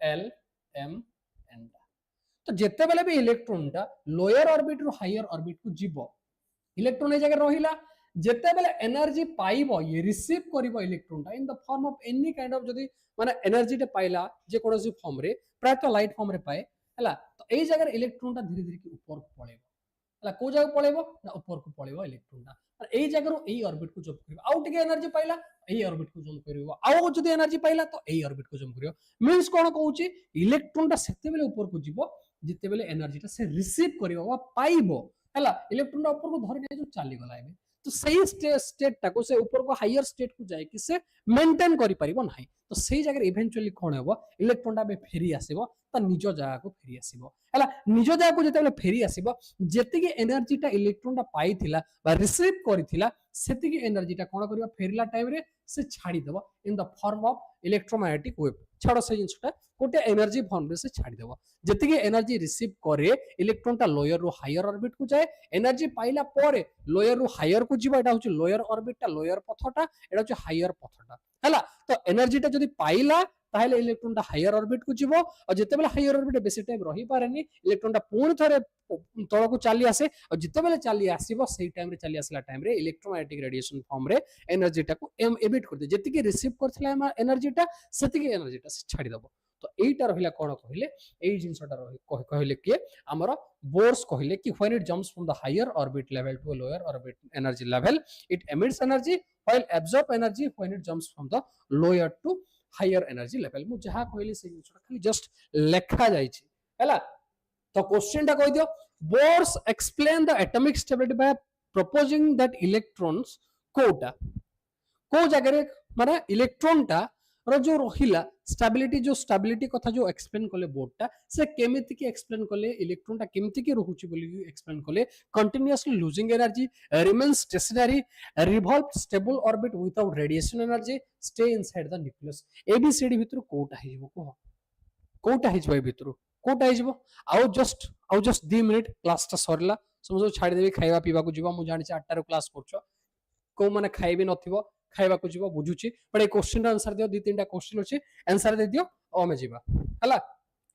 एल एम एन तो जेते बेले भी इलेक्ट्रॉन टा लोअर ऑर्बिट रु हायर ऑर्बिट को जीवो इलेक्ट्रॉन ए जगह रहिला जेते बेले एनर्जी पाइबो ये रिसीव करिवो इलेक्ट्रॉन टा इन the form of any kind of जदी माने एनर्जी टे पाइला जे कोनोसी फॉर्म रे प्रायत लाइट फॉर्म रे पाए हला तो एई जगह इलेक्ट्रॉन टा धीरे धीरे की ऊपर को पळेबो हला को जगह पळेबो ना ऊपर को पळेबो इलेक्ट्रॉन टा और एई जगह रो एई ऑर्बिट को जंप करिवो आउ टिके एनर्जी पाइला एई ऑर्बिट को जंप करिवो आउ जदी एनर्जी पाइला तो एई ऑर्बिट को जंप करिवो मींस कोन कहूची इलेक्ट्रॉन टा सेते बेले ऊपर को जीवो जिते बेले एनर्जी टा से रिसीव करिवो वा पाइबो हला इलेक्ट्रॉन ऊपर को धरि नै जो चली गला एबे तो सही स्टेट टाको से ऊपर को हायर स्टेट को जाए कि से मेंटेन करि परिबो नाही तो सही जगह इवेंचुअली कोन हेबो इलेक्ट्रॉन टा बे फेरी आसीबो त निजो जगह को फेरी आसीबो हला निजो जगह को जते बेले फेरी आसीबो जेति की एनर्जी टा इलेक्ट्रॉन टा पाइथिला बा रिसीव करिथिला सेति की एनर्जी टा कोन करियो फेरला टाइम रे से छाडी देबो in the form of electromagnetic wave छाड़ो से जिनसटा कोटे एनर्जी फॉर्म रे से छाडी देबो जेति की एनर्जी रिसीव करे इलेक्ट्रॉन टा लोअर रो हायर ऑर्बिट को जाए एनर्जी पाइला परे लोअर रो हायर को जीवा एटा होची लोअर ऑर्बिट टा लोअर पथटा एटा होची हायर पथटा हला तो एनर्जी टा जदी पाइला ताहले इलेक्ट्रॉन टा हायर ऑर्बिट को जीवो और जेते बेले हायर ऑर्बिट बेसी टाइम रही पारेनी इलेक्ट्रॉन टा पूर्ण थरे तळ को चली आसे और जेते बेले चली आसीबो सेही टाइम रे चली आसला टाइम रे इलेक्ट्रोमैग्नेटिक रेडिएशन फॉर्म रे एनर्जी टा को एमिट कर दे जेति की रिसीव करथला एनर्जी टा सेति की एनर्जी टा से छाडी दबो तो एटा रहिला कोन कहले एई जिंसटा रहि कहले कि हमर बोर्स कहले कि when it jumps from the higher orbit level to lower orbit energy level it emits energy while absorb energy when it jumps from the lower to higher energy level मु जहा कहले से जिंसटा खाली जस्ट लेखा जाई छी हैला तो क्वेश्चन टा कहि दियो Bohr's explain the atomic stability by proposing that electrons कोटा को जगह रे माने इलेक्ट्रॉन टा रो जो रहिला स्टेबिलिटी कथा जो एक्सप्लेन कले बोर्ड टा से केमिति की एक्सप्लेन कले इलेक्ट्रॉन टा केमिति की रहउची बोली एक्सप्लेन कले continuously losing energy remain stationary revolve stable orbit without radiation energy stay inside the nucleus ABCD भितर कोटा हिजबो कोटा हिजबो भितर कोटा हिजबो आउ जस्ट 2 मिनिट क्लास टा सरला समझो छाडी देबी खाइबा पीबा को जीवा मु जानि 8 टा रो क्लास करछो को माने खाइबे नथिबो खाइबा को जीवा बुझुची बट ए क्वेश्चन आंसर दियो 2-3टा क्वेश्चन अछि आंसर दे दियो ओ में जीवा हला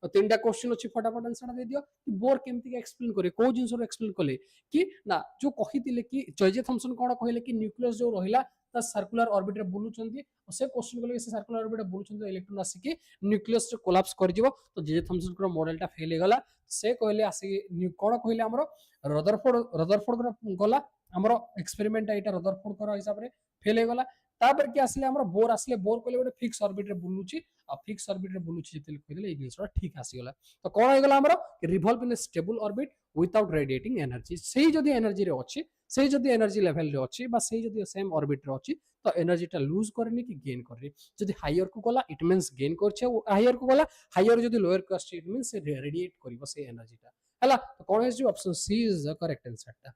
और 3टा क्वेश्चन अछि फटाफट आंसर दे दियो कि बोर केमति के एक्सप्लेन करे को जिंस रो एक्सप्लेन कले कि ना जो कहितिले कि जे थॉमसन कोन कहले कि न्यूक्लियस जो रहिला ता सर्कुलर ऑर्बिट रे बुलुचंती और से क्वेश्चन कले से सर्कुलर ऑर्बिट रे बुलुचंती इलेक्ट्रॉन आसी कि न्यूक्लियस जो कोलैप्स कर जिवो तो जे थॉमसन को मॉडल ता फेल हे गला से कहले आसी कोन कहले हमरो रदरफोर्ड गला हमरो एक्सपेरिमेंट एटा रदरफोर्ड कर हिसाब रे फेल हे गला तापर कि आसले हमरो बोर आसले बोर कहले गोटे फिक्स ऑर्बिट रे बुलुची आ फिक्स ऑर्बिट रे बुलुची जते कहले ए जिंसरा ठीक आसी गला तो कोन हे गला हमरो revolve in stable orbit without radiating energy सेही जदी एनर्जी रे अछि सेही जदी एनर्जी लेवल रे अछि बा सेही जदी सेम ऑर्बिट रे अछि तो एनर्जी टा लूज करनी कि गेन करनी जदी हायर को गला इट मींस गेन करछे हायर को गला हायर जदी लोअर को अछि इट मींस रेडिएट करिवो से एनर्जी टा हला तो कोन is option C is the correct answer टा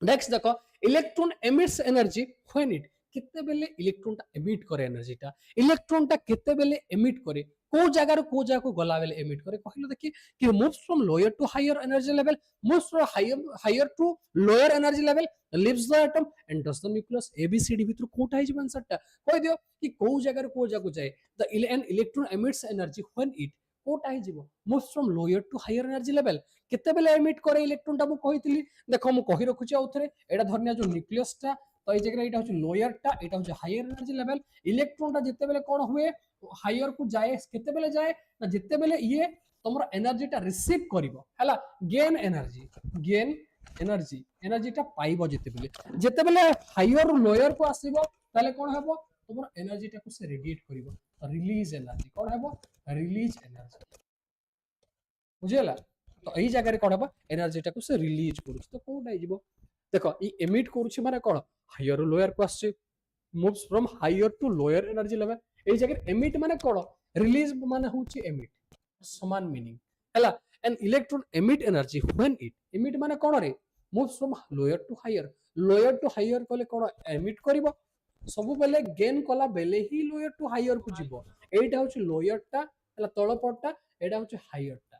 नेक्स्ट देखो electron emits energy when it केते बेले इलेक्ट्रॉन टा एमिट करे एनर्जी टा इलेक्ट्रॉन टा केते बेले एमिट करे को जगह को गला बेले एमिट करे कहलो देखि कि moves from lower to higher energy level moves from higher to lower energy level leaves the atom enters the nucleus ABCD भितर कोटा हिज आंसर टा कहि दियो कि को जगह को जाए the electron emits energy when it कोटा हिजिवो moves from lower to higher energy level केते बेले एमिट करे इलेक्ट्रॉन टा मु कहितली देखो मु कहि रखुची आउथरे एडा धरनिया जो न्यूक्लियस टा तो ए जगह एटा होची लोअर टा एटा होची हायर एनर्जी लेवल इलेक्ट्रॉन टा जते बेले कोन हुए हायर को जाए केते बेले जाए ना जते बेले ये तमरो एनर्जी टा रिसीव करिवो हला गेन एनर्जी टा पाइबो जते बेले हायर लोअर को आसीबो ताले कोन हेबो तमरो एनर्जी टा को से रेडिएट करिवो रिलीज एनर्जी कोन हेबो रिलीज एनर्जी बुझेला तो एही जगह रे कोन हेबो एनर्जी टा को से रिलीज करूछ तो कोडा हिजबो देखो ई एमिट करूछ माने कोन हायर लोअर को आछे moves from higher to lower energy level एही जगह एमिट माने कोन रिलीज माने होची एमिट समान मीनिंग हला an electron emit energy when it emit माने कोन रे moves from lower to higher lower to higher कहले कोन एमिट करिवो सब बेले गेन कला बेले ही लोयर टू हायर को जीवो एटा होची लोयर टा हला तळ पटटा एटा होची हायर टा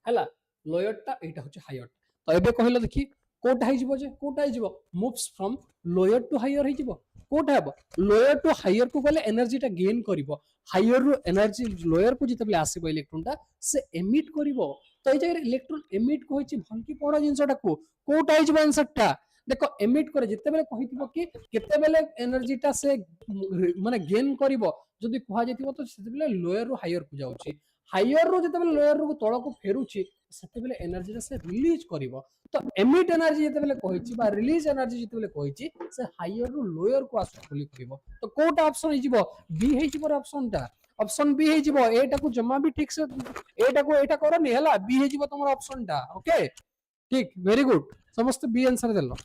हला लोयर टा एटा होची हायर तो एबे कहलो देखि कोटा है जीवो जे कोटा है जीवो moves from lower to higher है जीवो कोटा हबो लोयर टू हायर को गले एनर्जी टा गेन करिवो हायर रो एनर्जी लोयर को जिते बेले आसीबो इलेक्ट्रॉन टा से एमिट करिवो तो ए जगह इलेक्ट्रॉन एमिट को होची भलकी पड़ जिंसटा को कोटा है जीवो आंसर टा देखो एमिट करे जिते बेले कहितबो कि केते बेले एनर्जी टा से माने गेन करिवो जदि कहा जतिबो तो सेते बेले लोयर रो हायर को जाउची हायर रो जिते बेले लोयर रो तळ को फेरुची सेते बेले एनर्जी से रिलीज करिवो तो एमिट एनर्जी जिते बेले कहिची बा रिलीज एनर्जी जिते बेले कहिची से हायर रो लोयर को आसु बोली करिवो तो कोटा ऑप्शन हे जिवो बी हे जिवो ऑप्शन टा ऑप्शन बी हे जिवो एटा को जमा भी ठीक से एटा को एटा करनी हला बी हे जिवो तमरो ऑप्शन टा ओके ठीक वेरी गुड समस्त बी आंसर देलो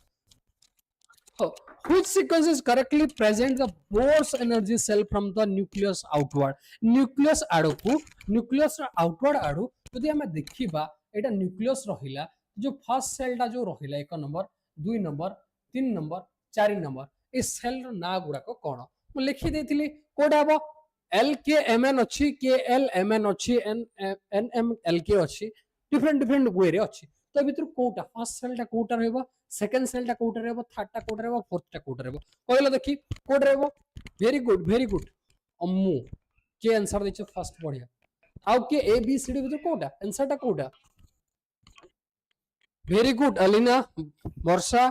which sequence is correctly present the Bohr's energy cell from the nucleus outward nucleus आड़ो को nucleus outward आड़ो यदि हमें देखिबा एटा nucleus रहिला जो फर्स्ट सेल टा जो रहिला 1 नंबर 2 नंबर 3 नंबर 4 नंबर ए सेल रो ना गुडा को कोन मु लिखि देथिली कोडा हबो एल के एम एन अछि के एल एम एन अछि एन एम एल के अछि डिफरेंट वे रे अछि तो भितर कोटा फर्स्ट सेल टा कोटा रहबो सेकंड सेल टा कोटा रहबो थर्ड टा कोटा रहबो फोर्थ टा कोटा रहबो कहलो देखि कोड रहबो वेरी गुड अम्मू के आंसर देछ फर्स्ट बढ़िया आउ के ए बी सी डी भितर कोटा आंसर टा कोटा वेरी गुड अलीना वर्षा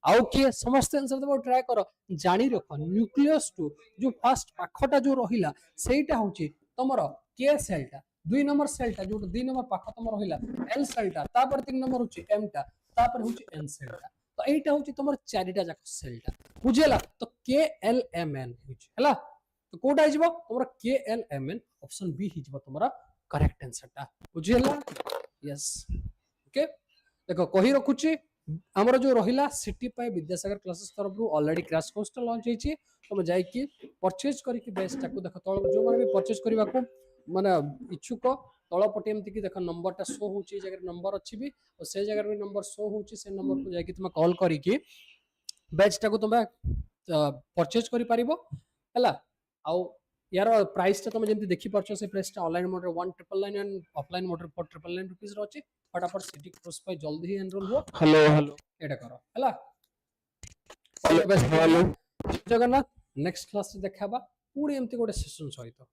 आउ के समस्त आंसर देबो ट्राई करो जानी रखो न्यूक्लियस टू जो फर्स्ट पाखटा जो रहिला सेटा होची तमरो के सेल टा 2 नंबर सेल टा जो 2 नंबर पाख तम रहिला एल सेल टा तापर 3 नंबर होची एम टा तापर होची एन सेल टा तो एटा होची तमर चारिटा जाक सेल टा बुझेला तो के एल एम एन होची हला तो कोड आ जिवो तमर के L M N option B ही जिवो तमरा करेक्ट आंसर टा बुझेला यस ओके देखो कहि रखुची हमर जो रहिला सिटी पाई विद्यासागर क्लासेस तरफ रु ऑलरेडी क्रैश कोर्स टा लॉन्च हेची तुम जाई कि परचेज करी कि बेस्ट टाको देखो तळ जो माने भी परचेज करबा को माने इच्छुक तळ पटे एमति कि देखो नंबर टा शो होची जगह नंबर अछि भी और से जगह भी नंबर शो होची से नंबर को जाई कि तुम कॉल करी कि बैच टाको तुम परचेज करि परिबो हला आउ यार प्राइस टा तुम जेमति देखि परचो से प्राइस टा online mode 1999 and offline mode 4999 rupees रो अछि फटाफट सिटी कोर्स पे जल्दी ही एनरोल हो हेलो एटा करो हला हेलो जगन्नाथ नेक्स्ट क्लास देखाबा पूरी एमति गोटे सेशन सहित